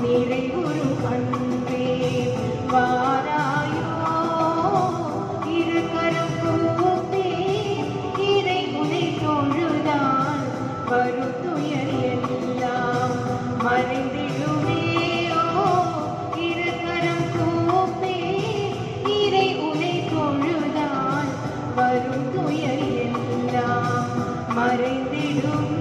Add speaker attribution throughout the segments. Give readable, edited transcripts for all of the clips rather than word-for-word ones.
Speaker 1: நிறைவுறு அன்பே வாராயோ இரு கரம் கூப்பி இறை உனை தொழுதால் வருத்துயர் எல்லாம் மறைந்திடுமே இரு கரம் கூப்பி இறை உனை தொழுதால் வரும் துயர் எல்லாம் மறைந்திடுமே.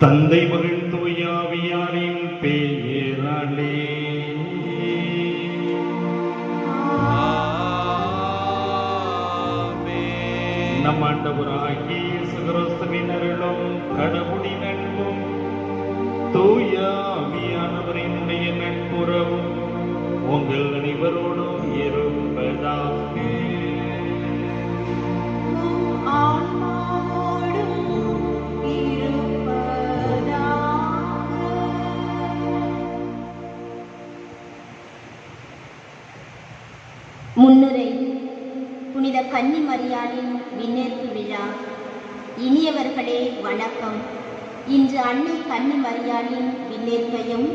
Speaker 2: தந்தை மகன் தூயாவியாரின் பெயராலே நம் ஆண்டவராகிய இயேசு கிறிஸ்துவின் அருளும் கடவுளின் அன்பும் தூயாவியானவரினுடைய நட்புறவும் உங்கள் அனைவரோடும் இருப்பதாக.
Speaker 3: முன்னுரை. புனித கன்னி மரியாளின் விண்ணேற்பு விழா. இனியவர்களே வணக்கம். இன்று அன்னை கன்னி மரியாளின் விண்ணேற்பையும்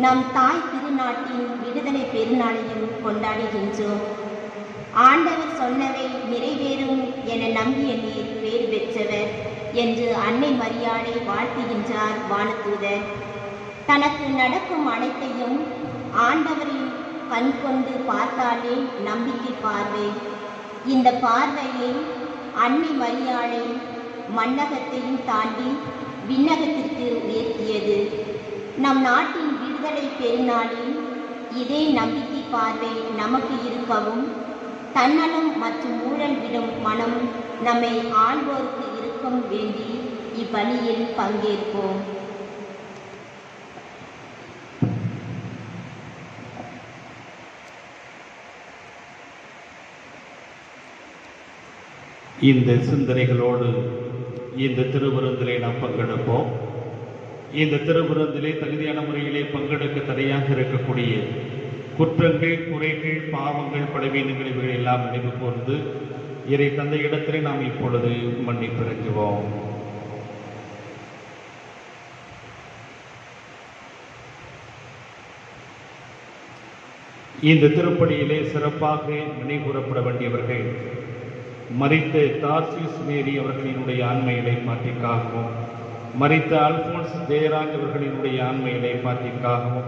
Speaker 3: நம் தாய் திருநாட்டின் விடுதலை பெருநாளையும் கொண்டாடுகின்றோம். ஆண்டவர் சொன்னவை நிறைவேறும் என நம்பிய நீர் பேர் பெற்றவர் என்று அன்னை மரியாளை வாழ்த்துகின்றார் வானதூதர். தனக்கு நடக்கும் அனைத்தையும் ஆண்டவரின் கண் கொண்டு பார்த்தாலே நம்பிக்கை பார்வை. இந்த பார்வையை அன்னை மரியாளை மண்ணகத்தையும் தாண்டி விண்ணகத்திற்கு உயர்த்தியது. நம் நாட்டின் விடுதலை பெருநாளில் இதே நம்பிக்கை பார்வை நமக்கு இருக்கவும், தன்னலம் மற்றும் ஊழல் விடும் மனம் நம்மை ஆள்வோருக்கு இருக்கும் வேண்டி இப்பணியில் பங்கேற்போம்.
Speaker 2: இந்த சிந்தனைகளோடு இந்த திருவிருந்திலே நாம் பங்கெடுப்போம். இந்த திருவிருந்திலே தகுதியான முறையிலே பங்கெடுக்க தடையாக இருக்கக்கூடிய குற்றங்கள், குறைகள், பாவங்கள், பலவீனங்கள் இவைகள் எல்லாம் நினைவு கூர்ந்து இறை தந்தை இடத்திலே நாம் இப்பொழுது மன்னிப்பு இறங்குவோம். இந்த திருப்பணியிலே சிறப்பாக நினைவுகூரப்பட வேண்டியவர்கள் மரித்த தார்சிஸ் மேரி அவர்களினுடைய ஆண்மையிலை பாட்டிக்காகவும், மரித்த அல்போன்ஸ் ஜெயராஜ் அவர்களினுடைய ஆண்மையிலை பாட்டிக்காகவும்,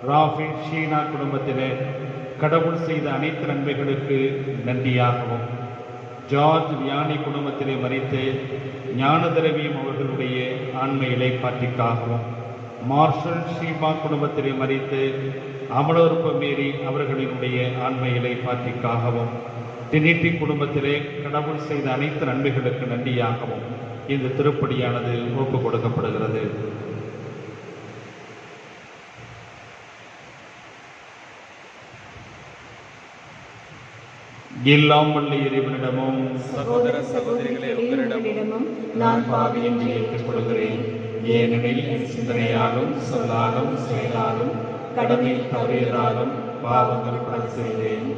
Speaker 2: ராஃபில் ஷீனா குடும்பத்திலே கடவுள் செய்த அனைத்து நன்மைகளுக்கு நன்றியாகவும், ஜார்ஜ் வியானி குடும்பத்திலே மரித்த ஞான திரவியம் அவர்களுடைய ஆண்மையிலை பாட்டிக்காகவும், மார்ஷல் ஷீபா குடும்பத்திலே மரித்த அமலோற்ப மேரி அவர்களினுடைய ஆண்மையிலை பாட்டிக்காகவும், டினிட்டி குடும்பத்திலே கடவுள் செய்த அனைத்து நன்மைகளுக்கு நன்றியாகவும் இந்த திருப்படியானது ஒப்புக் கொடுக்கப்படுகிறது. எல்லாம் வல்ல இறைவனிடமும்
Speaker 1: சகோதர சகோதரிகளே உங்களிடமும் நான் பாவி என்று ஏற்றுக்கொள்கிறேன்.
Speaker 2: ஏனெனில் என் சிந்தனையாலும் சொல்லாலும் செயலாலும் கடமை தவறியதாலும் பாவங்கள் பல செய்தேன்.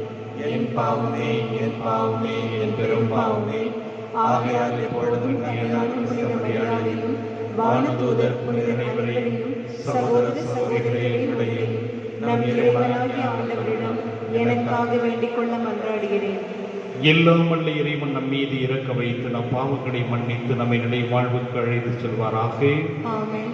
Speaker 2: என் பாவமே என் பாவமே என் பெரும் பாவமே. ஆகையால் எப்பொழுதும் கையாலும் வானதூதர் புனித அனைவரையும் சகோதர சகோதரிகளே நம் இறைவனாகிய ஆண்டவரிடம் எனக்காக வேண்டிக் கொள்ள மன்றாடுகிறேன். எல்லாம் வல்ல இறைவன் நம் மீது இறக்க வைத்து நம் பாவங்களை மன்னித்து நம்மை நிலை வாழ்வுக்கு அழைத்து செல்வாராக.
Speaker 1: ஆமென்.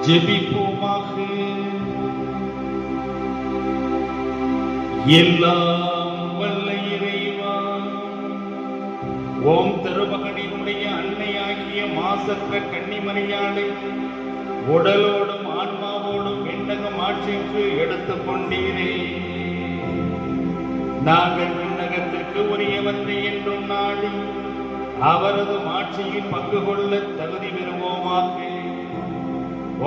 Speaker 2: ஜெபிப்போமாக. எல்லாம் வல்ல இறைவா, ஓம் திருமகனினுடைய அன்னையாகிய மாசற்ற கன்னிமரியாளை உடலோடும் ஆன்மாவோடும் விண்ணகம் ஆட்சிக்கு எடுத்துக் கொண்டீரே. நாங்கள் விண்ணகத்திற்கு உரியவற்றை என்றும் நாடி அவரது ஆட்சியில் பங்கு கொள்ள தகுதி பெறுவோமாக.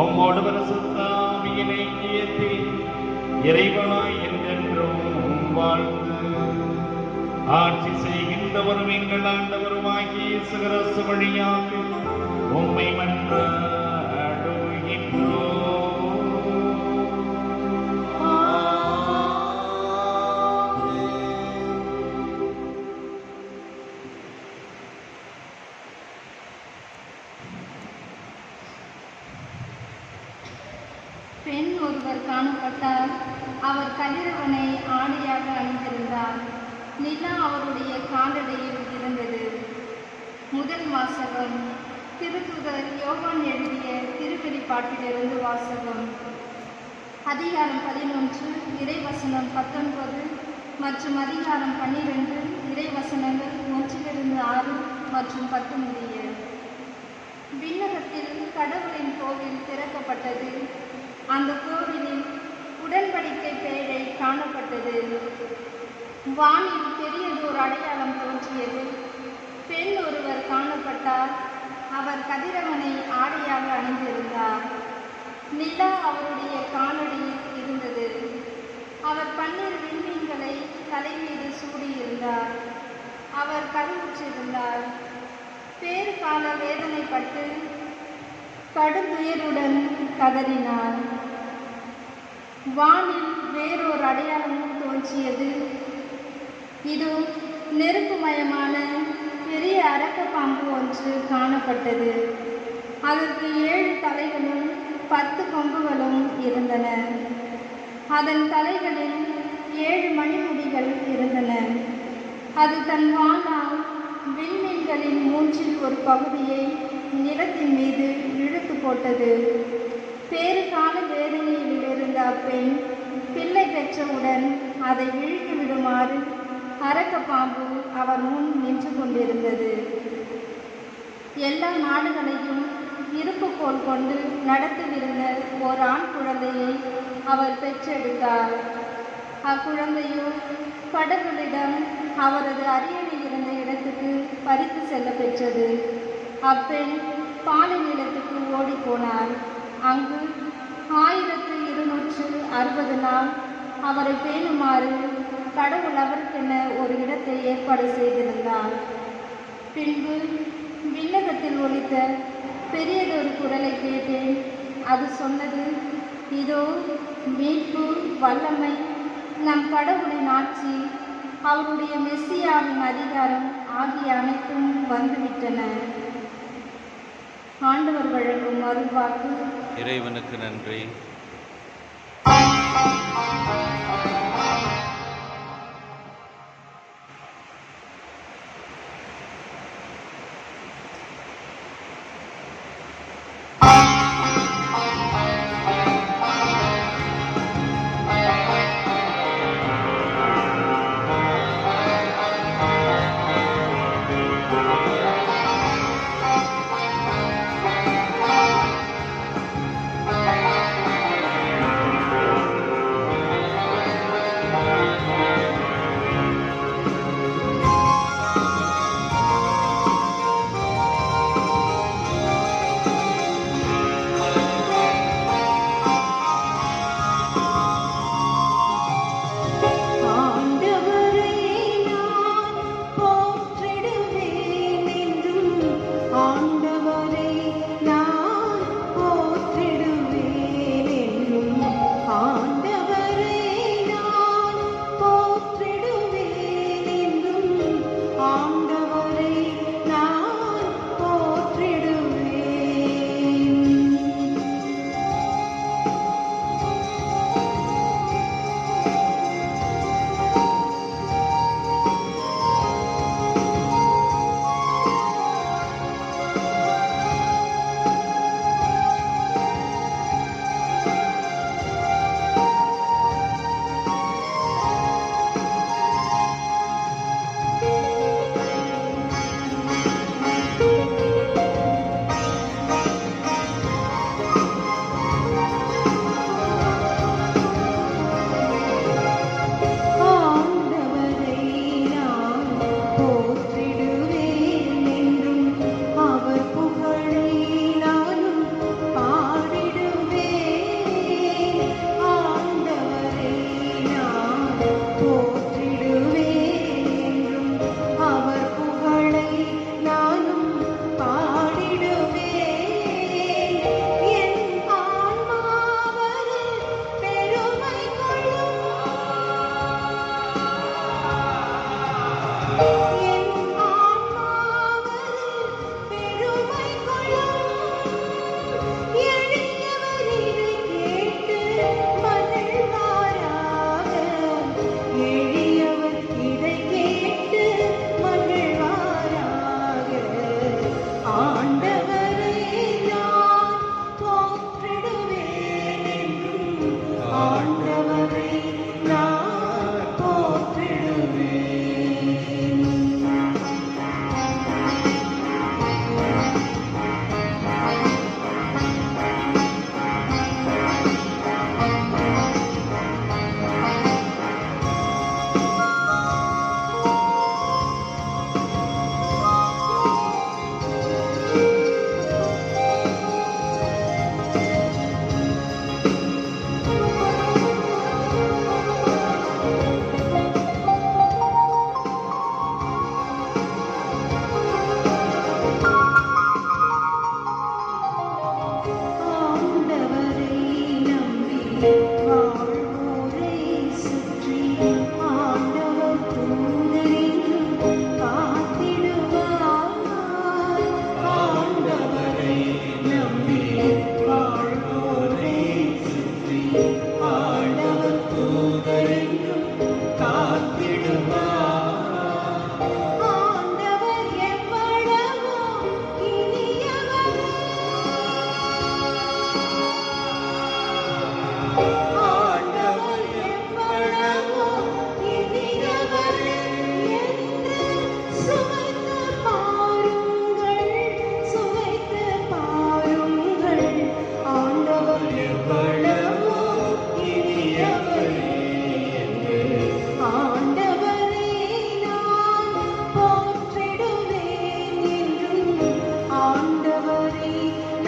Speaker 2: உம்மோடு பரிசுத்தாவியின் ஐக்கியத்தில் இறைவனாய் என்றென்றும் வாழ்ந்து ஆட்சி செய்கின்றவரும் எங்கள் ஆண்டவருமாகிய இயேசு கிறிஸ்து வழியாக உம்மை மன்றாடுகின்றோம்.
Speaker 4: பெண் ஒருவர் காணப்பட்டார். அவர் கதிரவனை ஆடையாக அணிந்திருந்தார். நிலா அவருடைய காலடியில் இருந்தது. முதல் வாசகம் திருத்தூதர் யோவான் எழுதிய திருவெளிப்பாட்டிலிருந்து வாசகம். அதிகாரம் 11 இறைவசனம் 19 மற்றும் அதிகாரம் 12 இறைவசனங்கள் 1-6 மற்றும் 10 முடிய. விண்ணகத்தில் கடவுளின் கோவில் திறக்கப்பட்டது. அந்த கோவிலில் உடன்படிக்கை பேழை காணப்பட்டது. வானில் பெரியதோர் அடையாளம் தோன்றியது. பெண் ஒருவர் காணப்பட்டார். அவர் கதிரவனை ஆடையாக அணிந்திருந்தார். நிலா அவருடைய காலடியில் இருந்தது. அவர் 12 விண்மீன்களை தலைமீது சூடியிருந்தார். அவர் கருவுற்றிருந்தார். பேறு கால வேதனைப்பட்டு கடுந்துயருடன் கதறினார். வானில் வேறொரு அடையாளமும் தோன்றியது. இது நெருப்புமயமான பெரிய அரக்க பாம்பு ஒன்று காணப்பட்டது. அதற்கு 7 தலைகளும் 10 கொம்புகளும் இருந்தன. அதன் தலைகளில் 7 மணிமுடிகள் இருந்தன. அது தன் வாளால் விண்மீன்களின் 3இல் ஒரு பகுதியை நிலத்தின் மீது இழுத்து போட்டது. பேறு கால வேதனையில் இருந்த அப்பெண் பிள்ளை பெற்றவுடன் அதை இழுத்து விடுமாறு அரக்க பாம்பு அவர் முன் நின்று கொண்டிருந்தது. எல்லா நாடுகளையும் இருப்புக்கோல் கொண்டு நடத்திவிருந்த ஓர் ஆண் குழந்தையை அவர் பெற்றெடுத்தார். அக்குழந்தையோ கடவுளிடம் அவரது அரியணை இருந்த இடத்துக்கு பறித்து செல்ல பெற்றது. அப்பெண் பாலின் இடத்துக்கு ஓடிப்போனார். அங்கு 1260 நாள் அவரை பேணுமாறு கடவுள் அவருக்கென ஒரு இடத்தை ஏற்பாடு செய்திருந்தார். பின்பு விண்ணகத்தில் ஒலித்த பெரியதொரு குரலை கேட்டேன். அது சொன்னது, இதோ மீட்பு, வல்லமை, நம் கடவுளின் ஆட்சி, அவருடைய மெஸ்ஸியாவின் அதிகாரம் ஆகிய அனைத்தும் வந்துவிட்டன. ஆண்டவர் வழங்கும் அருள்வாக்கு.
Speaker 5: இறைவனுக்கு நன்றி.
Speaker 6: சுவைத்து பாருங்கள், சுவைத்து பாருங்கள், ஆண்டவர் எவ்வளவோ இனியவரே என்று. ஆண்டவரை நான் போற்றிடுவேன் என்றும், ஆண்டவரை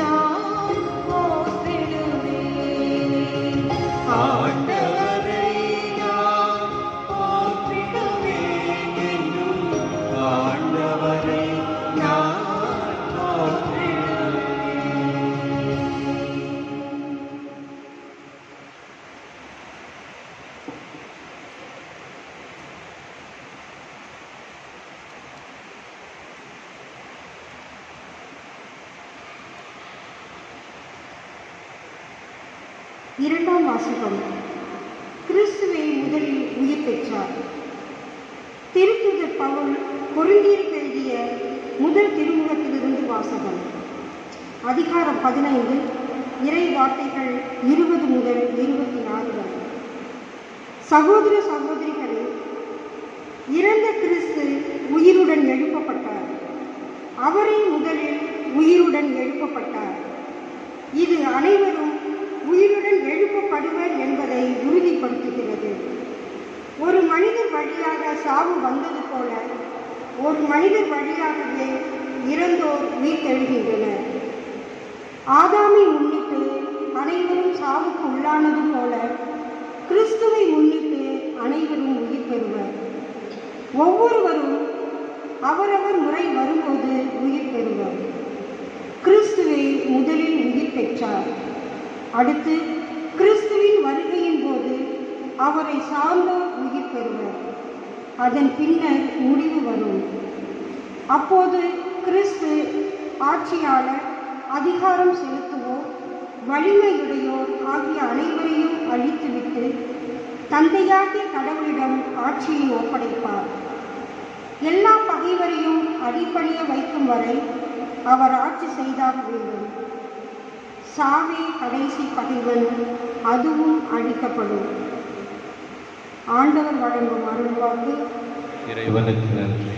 Speaker 6: நான் போற்றிடுவேன். ஆண்டவரை நான் போற்றிடுவேன் என்றும், ஆண்டவரை நான் போற்றிடுவேன்.
Speaker 4: இரண்டாம் வாசகம். கிறிஸ்துவே முதலில் உயிர் பெற்றார். திருத்தூதர் பவுல் கொரிந்தியருக்கு எழுதிய முதல் திருமுகத்திலிருந்து வாசகம். அதிகாரம் 15, இறை வார்த்தைகள் 20 முதல் 24 வரை. சகோதர சகோதரிகளே, இறந்த கிறிஸ்து உயிருடன் எழுப்பப்பட்டார். அவரே முதலில் உயிருடன் எழுப்பப்பட்டார். இது அனைவரும் உயிருடன் எழுப்பப்படுவர் என்பதை உறுதிப்படுத்துகிறது. ஒரு மனிதர் வழியாக சாவு வந்தது போல ஒரு மனிதர் வழியாகவே இறந்தோர் உயிர்த்தெழுகின்றனர். ஆதாமை முன்னிட்டு அனைவரும் சாவுக்கு உள்ளானது போல கிறிஸ்துவை முன்னிட்டு அனைவரும் உயிர் பெறுவர். ஒவ்வொருவரும் அவரவர் முறை வரும்போது உயிர் பெறுவர். கிறிஸ்துவே முதலில் உயிர் பெற்றார். அடுத்து கிறிஸ்துவின் வருகையின் போது அவரை சார்ந்தோர் உயிர் பெறுவர். அதன் பின்னர் முடிவு வரும். அப்போது கிறிஸ்து ஆட்சியாளர், அதிகாரம் செலுத்துவோர், வலிமையுடையோர் ஆகிய அனைவரையும் அழித்துவிட்டு தந்தையாகிய கடவுளிடம் ஆட்சியை ஒப்படைப்பார். எல்லா பகைவரையும் அடிபணிய வைக்கும் வரை அவர் ஆட்சி செய்தாக வேண்டும். சாவே கடைசி பகைவன், அதுவும் அழிக்கப்படும். ஆண்டவர் வழங்கும் அருள்வாக்கு.
Speaker 5: இறைவனுக்கு நன்றி.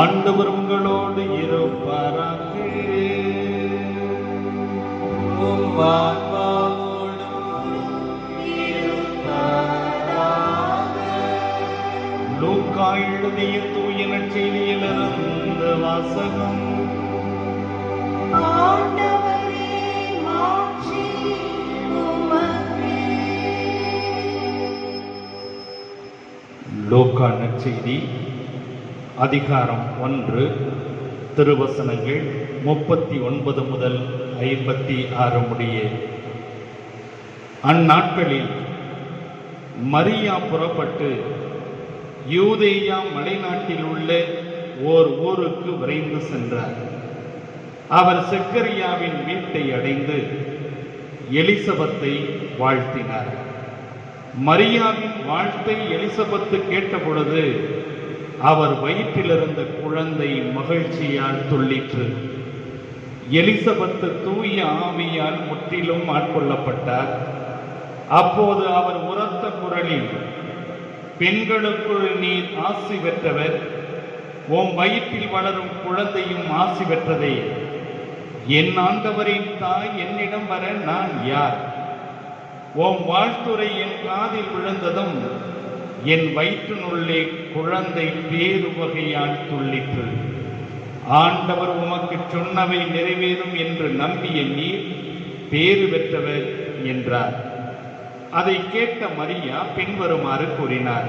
Speaker 2: ஆண்டவர் உங்களோடு இருப்பாராக. லூக்கா எழுதிய தூய நற்செய்தியிலிருந்து வாசகம்.
Speaker 6: ஆண்டவரே, மாட்சி உமக்கே.
Speaker 2: லூக்கா நற்செய்தி அதிகாரம் 1, திருவசனங்கள் 39 முதல் 56 முடிய. அந்நாட்களில் மரியா புறப்பட்டு யூதேயா மலைநாட்டில் உள்ள ஓர் ஊருக்கு விரைந்து சென்றார். அவர் செக்கரியாவின் வீட்டை அடைந்து எலிசபெத்தை வாழ்த்தினார். மரியாவின் வாழ்த்தை எலிசபெத்து கேட்டபொழுது அவர் வயிற்றிலிருந்த குழந்தை மகிழ்ச்சியால் துள்ளிற்று. எலிசபெத்து தூய ஆவியால் முற்றிலும் ஆட்கொள்ளப்பட்டார். அப்போது அவர் உரத்த குரலில், பெண்களுக்குள் நீர் ஆசி பெற்றவர்,
Speaker 7: உம் வயிற்றில் வளரும் குழந்தையும் ஆசி பெற்றதே. என் ஆண்டவரின் தாய் என்னிடம் வர நான் யார்? உம் வாழ்த்துரை என் காதில் விழுந்ததும் என் வயிற்றினுள்ளே குழந்தை பேரு வகையால் துள்ளிற்று. ஆண்டவர் உமக்கு சொன்னவை நிறைவேறும் என்று நம்பிய நீர் பேறு பெற்றவர் என்றார். அதை கேட்ட மரியா பின்வருமாறு கூறினார்: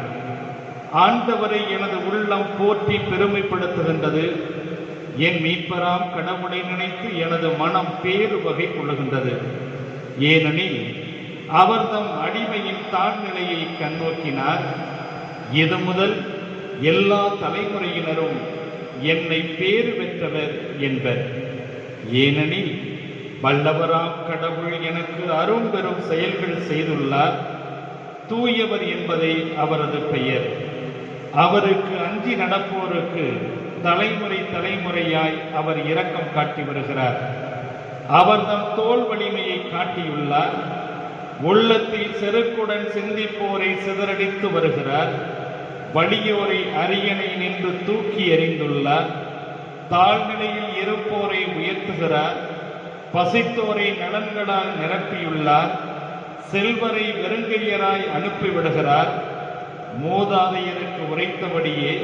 Speaker 7: ஆண்டவரை எனது உள்ளம் போற்றி பெருமைப்படுத்துகின்றது. என் மீட்பராம் கடவுளை நினைத்து எனது மனம் பேறு வகை கொள்ளுகின்றது. ஏனெனில் அவர் தம் அடிமையின் தாழ்நிலையை கண்ணோக்கினார். இது முதல் எல்லா தலைமுறையினரும் என்னை பேறு பெற்றவர் என்பர். ஏனெனில் வல்லவராம் கடவுள் எனக்கு அரும்பெரும் செயல்கள் செய்துள்ளார். தூயவர் என்பதே அவரது பெயர். அவருக்கு அஞ்சி நடப்போருக்கு தலைமுறை தலைமுறையாய் அவர் இரக்கம் காட்டி வருகிறார். அவர் தம் தோள் வலிமையை காட்டியுள்ளார். உள்ளத்தில் செருக்குடன் சிந்திப்போரை சிதறடித்து வருகிறார். வலியோரை அரியணை நின்று தூக்கி எறிந்துள்ளார். தாழ்நிலையில் இருப்போரை உயர்த்துகிறார். பசித்தோரை நலன்களால் நிரப்பியுள்ளார். செல்வரை வெறுங்கையராய் அனுப்பிவிடுகிறார். மூதாதையருக்கு உரைத்தபடியே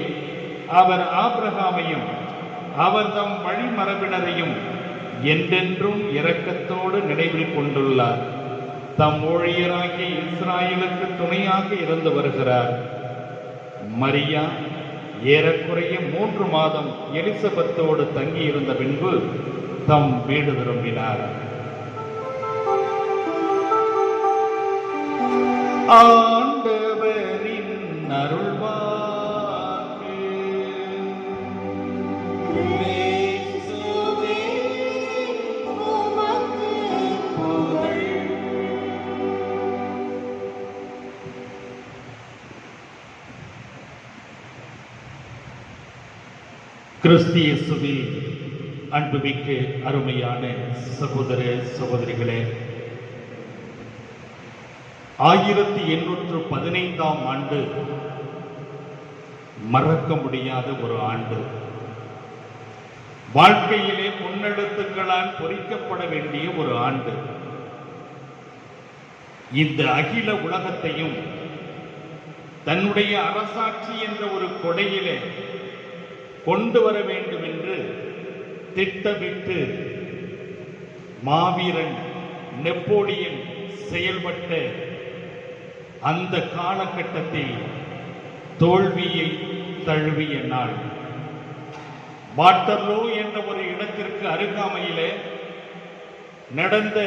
Speaker 7: அவர் ஆபிரகாமையும் அவர் தம் வழிமரபினரையும் என்றென்றும் இரக்கத்தோடு நினைவில் கொண்டுள்ளார். தம் ஊழியராகிய இஸ்ராயலுக்கு துணையாக இருந்து வருகிறார். மரியா ஏறக்குறைய 3 மாதம் எலிசபெத்தோடு தங்கியிருந்த பின்பு தம் வீடு திரும்பினார். ஆண்டவரின் அருள்வாக்கு.
Speaker 6: கிறிஸ்துவே உமக்கு புகழ்.
Speaker 7: கிறிஸ்து இயேசுவில் அன்புமிக்க அருமையான சகோதர சகோதரிகளே, 1815ஆம் ஆண்டு மறக்க முடியாத ஒரு ஆண்டு. வாழ்க்கையிலே பொன்னெழுத்துக்களால் பொறிக்கப்பட வேண்டிய ஒரு ஆண்டு. இந்த அகில உலகத்தையும் தன்னுடைய அரசாட்சி என்ற ஒரு கொடையிலே கொண்டு வர வேண்டும் என்று திட்டமிட்டு மாவீரன் நெப்போலியன் செயல்பட்ட அந்த காலகட்டத்தில் தோல்வியை தழுவிய நாள். வாட்டர்லோ என்ற ஒரு இடத்திற்கு அருகாமையிலே நடந்த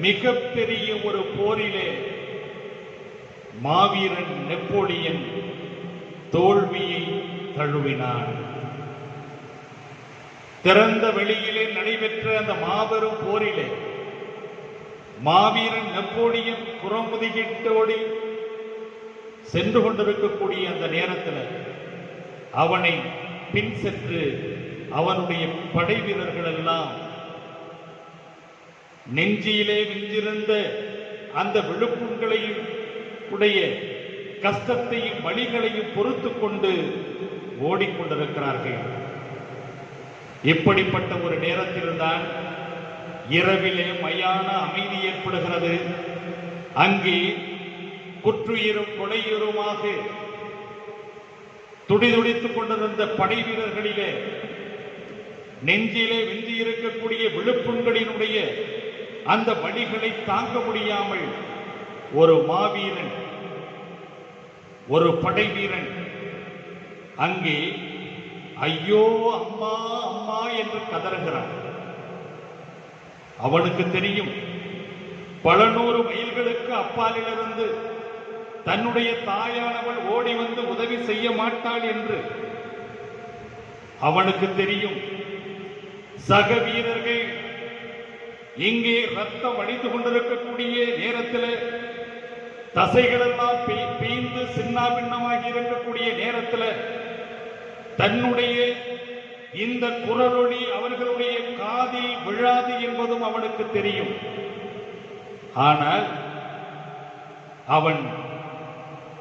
Speaker 7: மிகப்பெரிய ஒரு போரிலே மாவீரன் நெப்போலியன் தோல்வியை தழுவினான். திறந்த வெளியிலே நடைபெற்ற அந்த மாபெரும் போரிலே மாவீரன் நெப்போலியன் புறமுதுகிட்டோடி சென்று கொண்டிருக்கக்கூடிய அந்த நேரத்தில் அவனை பின் சென்று அவனுடைய படை வீரர்கள் எல்லாம் நெஞ்சியிலே விஞ்சிருந்த அந்த விழுப்புண்களையும் உடைய கஷ்டத்தையும் வலிகளையும் பொறுத்து கொண்டு ஓடிக்கொண்டிருக்கிறார்கள். இப்படிப்பட்ட ஒரு நேரத்தில்தான் இரவிலே மயான அமைதி ஏற்படுகிறது. அங்கே குற்றுயிரும் கொலையுருமாக துடிதுடித்துக் கொண்டிருந்த படை வீரர்களிலே நெஞ்சிலே விந்தி இருக்கக்கூடிய விழுப்புண்களினுடைய அந்த வலிகளை தாங்க முடியாமல் ஒரு மாவீரன், ஒரு படை வீரன் அங்கே ஐயோ அம்மா அம்மா என்று கதறுகிறான். அவனுக்கு தெரியும், பல நூறு மைல்களுக்கு அப்பாலிலிருந்து தன்னுடைய தாயானவள் ஓடி வந்து உதவி செய்ய மாட்டாள் என்று அவனுக்கு தெரியும். சக வீரர்கள் இங்கே ரத்தம் வடிந்து கொண்டிருக்கக்கூடிய நேரத்தில், தசைகளெல்லாம் பீந்து சின்ன பின்னமாகி இருக்கக்கூடிய நேரத்தில் தன்னுடைய இந்த குரலொளி அவர்களுடைய காதில் விழாது என்பதும் அவனுக்கு தெரியும். ஆனால் அவன்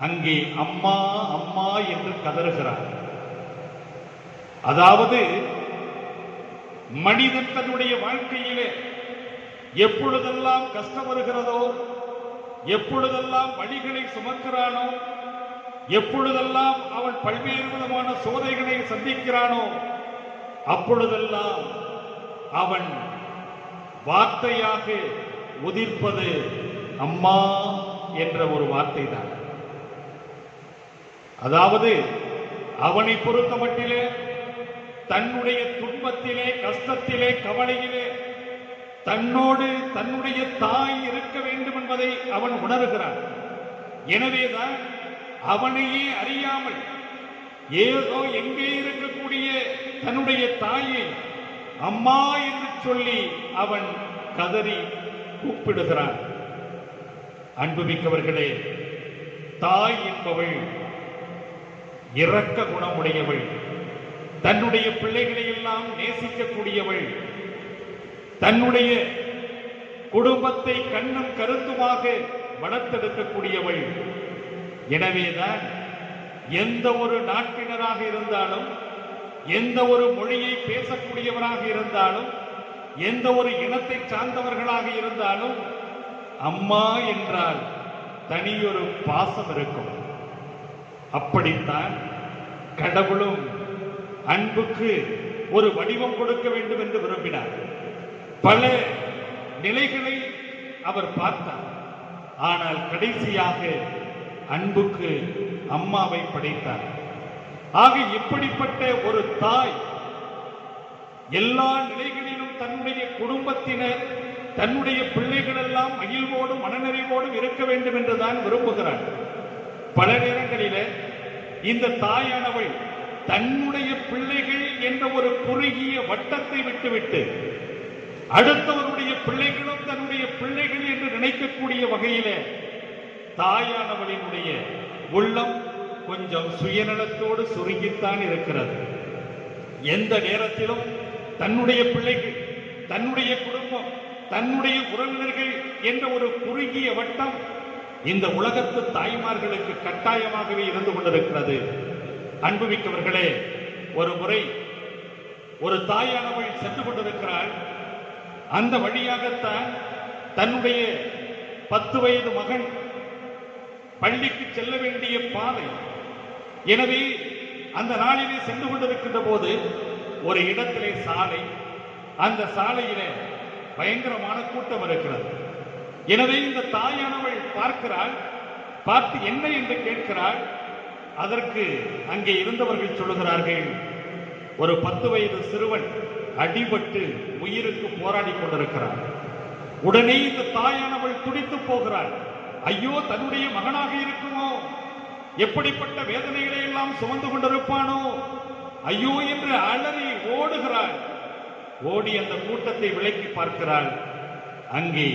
Speaker 7: அங்கே அம்மா அம்மா என்று கதறுகிறான். அதாவது மனிதன் தன்னுடைய வாழ்க்கையிலே எப்பொழுதெல்லாம் கஷ்டம் வருகிறதோ, எப்பொழுதெல்லாம் வழிகளை சுமக்கிறானோ, எப்பொழுதெல்லாம் அவன் பல்வேறு விதமான சோதனைகளை சந்திக்கிறானோ, அப்பொழுதெல்லாம் அவன் வார்த்தையாக உதிர்ப்பது அம்மா என்ற ஒரு வார்த்தை தான். அதாவது அவனை பொறுத்த மட்டிலே தன்னுடைய துன்பத்திலே, கஷ்டத்திலே, கவலையிலே தன்னோடு தன்னுடைய தாய் இருக்க வேண்டும் என்பதை அவன் உணர்கிறான். எனவேதான் அவனையே அறியாமல் ஏதோ எங்கே இருக்கக்கூடிய தன்னுடைய தாயை அம்மா என்று சொல்லி அவன் கதறி கூப்பிடுகிறான். அன்புமிக்கவர்களே, தாய் என்பவள் இரக்க குணமுடையவள், தன்னுடைய பிள்ளைகளை எல்லாம் நேசிக்கக்கூடியவள், தன்னுடைய குடும்பத்தை கண்ணும் கருத்துமாக வளர்த்தெடுக்கக்கூடியவள். எனவேதான் எந்த ஒரு நாட்டினராக இருந்தாலும், எந்த ஒரு மொழியை பேசக்கூடியவராக இருந்தாலும், எந்த ஒரு இனத்தை சார்ந்தவர்களாக இருந்தாலும் அம்மா என்றால் தனியொரு பாசம் இருக்கும். அப்படித்தான் கடவுளும் அன்புக்கு ஒரு வடிவம் கொடுக்க வேண்டும் என்று விரும்பினார். பல நிலைகளை அவர் பார்த்தார். ஆனால் கடைசியாக அன்புக்கு அம்மாவை படைத்தார். ஆக இப்படிப்பட்ட ஒரு தாய் எல்லா நிலைகளிலும் தன்னுடைய குடும்பத்தினர், தன்னுடைய பிள்ளைகள் எல்லாம் மகிழ்வோடும் மனநிறைவோடும் இருக்க வேண்டும் என்றுதான் விரும்புகிறார். பல நேரங்களிலே இந்த தாயானவள் தன்னுடைய பிள்ளைகள் என்ற ஒரு குறுகிய வட்டத்தை விட்டுவிட்டு அடுத்தவருடைய பிள்ளைகளும் தன்னுடைய பிள்ளைகள் என்று நினைக்கக்கூடிய வகையிலே தாயானவளினுடைய உள்ளம் கொஞ்சம் சுயநலத்தோடு சுருங்கித்தான் இருக்கிறது. எந்த நேரத்திலும் தன்னுடைய பிள்ளைகள், தன்னுடைய குடும்பம், தன்னுடைய உறவினர்கள் என்ற ஒரு குறுகிய வட்டம் இந்த உலகத்து தாய்மார்களுக்கு கட்டாயமாகவே இருந்து கொண்டிருக்கிறது. அன்புமிக்கவர்களே, ஒரு முறை ஒரு தாயானவள் சென்று கொண்டிருக்கிறாள். அந்த வழியாகத்தான் தன்னுடைய 10 வயது மகன் பள்ளிக்கு செல்ல வேண்டிய பாதை. எனவே அந்த நாளிலே சென்று கொண்டிருக்கின்ற போது ஒரு இடத்திலே சாலை, அந்த சாலையிலே பயங்கரமான கூட்டம் இருக்கிறது. எனவே இந்த தாயானவள் பார்க்கிறாள். பார்த்து என்ன என்று கேட்கிறாள். அதற்கு அங்கே இருந்தவர்கள் சொல்லுகிறார்கள், ஒரு 10 வயது சிறுவன் அடிபட்டு உயிருக்கு போராடி கொண்டிருக்கிறார். உடனே இந்த தாயானவள் துடித்து போகிறாள். ஐயோ, தன்னுடைய மகனாக இருக்குமோ, எப்படிப்பட்ட வேதனைகளை எல்லாம் சுமந்து கொண்டிருப்பானோ, ஐயோ என்று அலறி ஓடுகிறாள். ஓடி அந்த கூட்டத்தை விலக்கி பார்க்கிறாள். அங்கே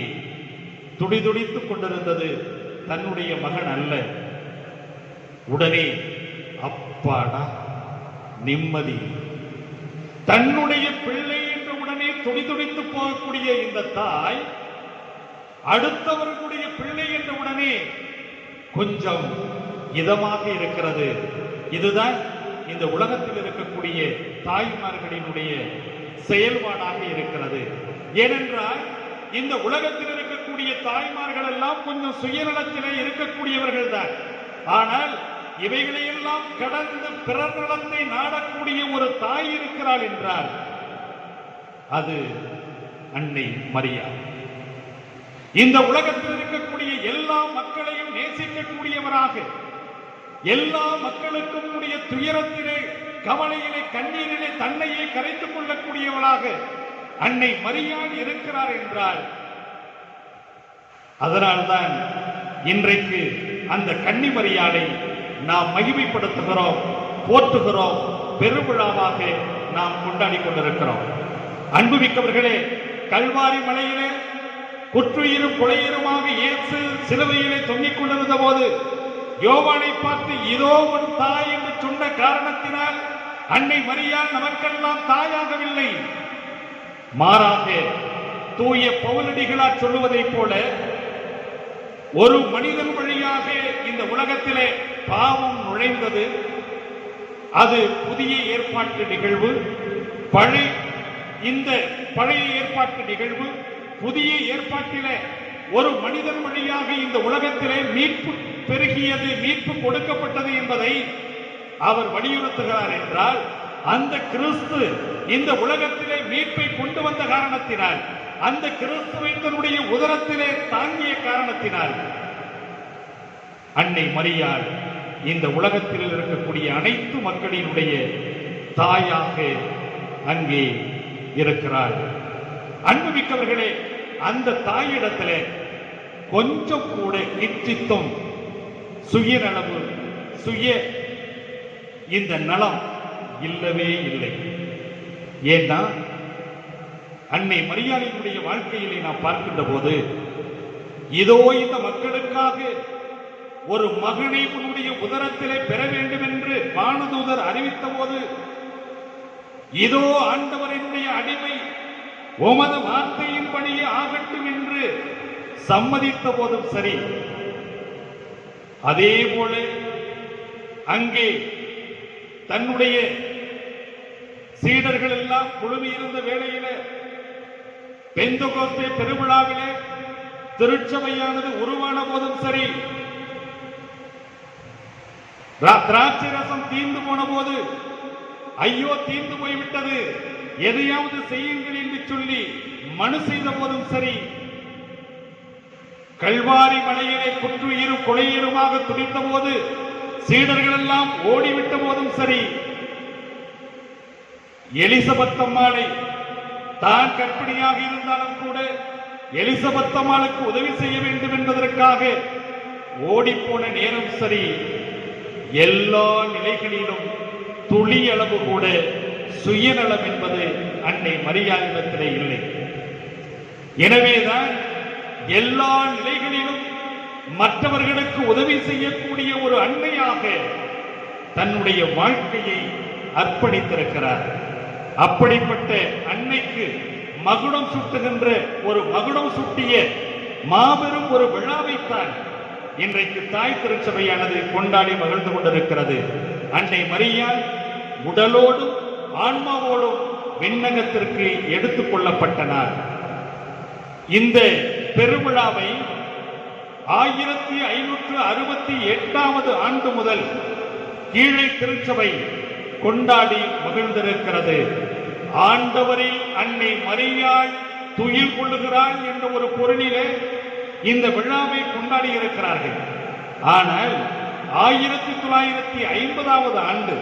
Speaker 7: துடிதுடித்துக் கொண்டிருந்தது தன்னுடைய மகன் அல்ல. உடனே அப்பாடா, நிம்மதி. தன்னுடைய பிள்ளை என்று உடனே துடிதுடித்து போகக்கூடிய இந்த தாய் அடுத்தவர்களுடைய பிள்ளை என்ற உடனே கொஞ்சம் இதமாக இருக்கிறது. இதுதான் இந்த உலகத்தில் இருக்கக்கூடிய தாய்மார்களினுடைய செயல்பாடாக இருக்கிறது. ஏனென்றால் இந்த உலகத்தில் இருக்கக்கூடிய தாய்மார்கள் எல்லாம் கொஞ்சம் சுயநலத்திலே இருக்கக்கூடியவர்கள் தான். ஆனால் இவைகளையெல்லாம் கடந்து பிறர் நலத்தை நாடக்கூடிய ஒரு தாய் இருக்கிறாள் என்றால் அது அன்னை மரியா. இந்த உலகத்தில் இருக்கக்கூடிய எல்லா மக்களையும் நேசிக்கக்கூடியவராக, எல்லா மக்களுக்கும் உடைய துயரத்திலே, கவலையிலே, கண்ணீரிலே தன்னையே கரைத்துக் கொள்ளக்கூடியவளாக அன்னை மரியாள் இருக்கிறார் என்றால் அதனால்தான் இன்றைக்கு அந்த கன்னி மரியாளை நாம் மகிமைப்படுத்துகிறோம், போற்றுகிறோம், பெருவிழாவாக நாம் கொண்டாடி கொண்டிருக்கிறோம். அன்புமிக்கவர்களே, கல்வாரி மலையிலே குற்றுயிரும் கொலையுருமாக இயேசு சிலுவையிலே தொங்கிக் கொண்டிருந்த போது யோவானை பார்த்து இதோ உன் தாய் என்று சொன்ன காரணத்தினால் அன்னை மரியாள் நமக்கெல்லாம் தாயாகவில்லை, மாறாக தூய பவுலடிகளார் சொல்லுவதைப் போல ஒரு மனிதன் வழியாக இந்த உலகத்திலே பாவம் நுழைந்தது. அது புதிய ஏற்பாட்டு நிகழ்வு. இந்த பழைய ஏற்பாட்டு நிகழ்வு புதிய ஏற்பாட்டிலே ஒரு மனிதன் வழியாக இந்த உலகத்திலே மீட்பு பெருகியது, மீட்பு கொடுக்கப்பட்டது என்பதை அவர் வலியுறுத்துகிறார். என்றால் அந்த கிறிஸ்து இந்த உலகத்திலே மீட்பை கொண்டு வந்த காரணத்தினால், அந்த கிறிஸ்துவை தன்னுடைய உதரத்திலே தாங்கிய காரணத்தினால் அன்னை மரியாள் இந்த உலகத்தில் இருக்கக்கூடிய அனைத்து மக்களினுடைய தாயாக அங்கே இருக்கிறாள். அன்புமிக்கவர்களே, அந்த தாயிடத்திலே கொஞ்சம் கூட கிச்சித்தும் சுயநலவு, இந்த நலம் இல்லவே இல்லை. ஏன்னா அன்னை மரியாளினுடைய வாழ்க்கையிலே நாம் பார்க்கின்ற போது, இதோ இந்த மக்களுக்காக ஒரு மகனை உன்னுடைய உதரத்திலே பெற வேண்டும் என்று வானதூதர் அறிவித்த போது, இதோ ஆண்டவரினுடைய அடிமை உமது வார்த்தையின்படியே ஆகட்டும் என்று சம்மதித்த போதும் சரி, அதே போல அங்கே தன்னுடைய சீடர்கள் எல்லாம் குழுமி இருந்த வேளையில பெந்தெகோஸ்தே பெருவிழாவிலே திருச்சபையானது உருவான போதும் சரி, திராட்சை ரசம் தீர்ந்து போன போது, ஐயோ தீர்ந்து போய்விட்டது, எதையாவது செய்யுங்கள் என்று சொல்லி மனு செய்த போதும் சரி, கல்வாரி மலையிலே குற்றுயிரும் கொலையுருமாக துடித்த போது சீடர்கள் எல்லாம் ஓடிவிட்ட போதும் சரி, எலிசபெத் அம்மாளை தான் கற்பிணியாக இருந்தாலும் கூட எலிசபெத் அம்மாளுக்கு உதவி செய்ய வேண்டும் என்பதற்காக ஓடிப்போன நேரம் சரி, எல்லா நிலைகளிலும் துளி அளவு கூட சுயநலம் என்பது அன்னை மரியாளிடத்திலே இல்லை. எனவேதான் எல்லா நிலைகளிலும் மற்றவர்களுக்கு உதவி செய்யக்கூடிய ஒரு அன்னையாக தன்னுடைய வாழ்க்கையை அர்ப்பணித்திருக்கிறார். அப்படிப்பட்ட அன்னைக்கு மகுடம் சுட்டுகின்ற ஒரு மகுடம் சுட்டிய மாபெரும் ஒரு விழாவைத்தான் இன்றைக்கு தாய் திருச்சபையானது கொண்டாடி மகிழ்ந்து கொண்டிருக்கிறது. அன்னை மரியாள் உடலோடும் ஆன்மாவோடும் விண்ணகத்திற்கு எடுத்துக் கொள்ளப்பட்ட நாள். இந்த பெருவிழாவை 1568 ஆண்டு முதல் கீழை திருச்சபை கொண்டாடி மகிழ்ந்திருக்கிறது. ஆண்டவரில் அன்னை மரியாள் துயில் கொள்ளுகிறாள் என்ற ஒரு பொருளிலே இந்த விழாவை கொண்டாடி இருக்கிறார்கள். ஆனால் 1950 ஆண்டு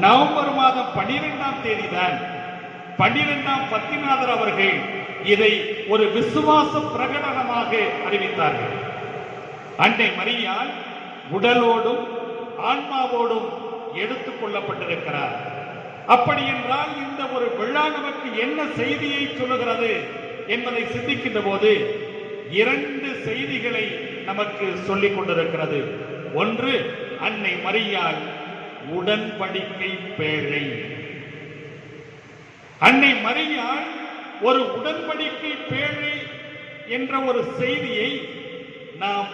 Speaker 7: நவம்பர் மாதம் 12ஆம் தேதிதான் 12ஆம் பத்திநாதர் அவர்கள் இதை ஒரு விசுவாச பிரகடனமாக அறிவித்தார்கள். அன்னை மரியாள் உடலோடும் ஆன்மாவோடும் எடுத்துக் கொள்ளப்பட்டிருக்கிறார். அப்படி என்றால் இந்த ஒரு விழா நமக்கு என்ன செய்தியை சொல்லுகிறது என்பதை சிந்திக்கின்ற போது 2 செய்திகளை நமக்கு சொல்லிக் கொண்டிருக்கிறது. ஒன்று, அன்னை மரியாள் உடன்படிக்கை பேழை. அன்னை மரியாள் ஒரு உடன்படிக்கை பேழை என்ற ஒரு செய்தியை நாம்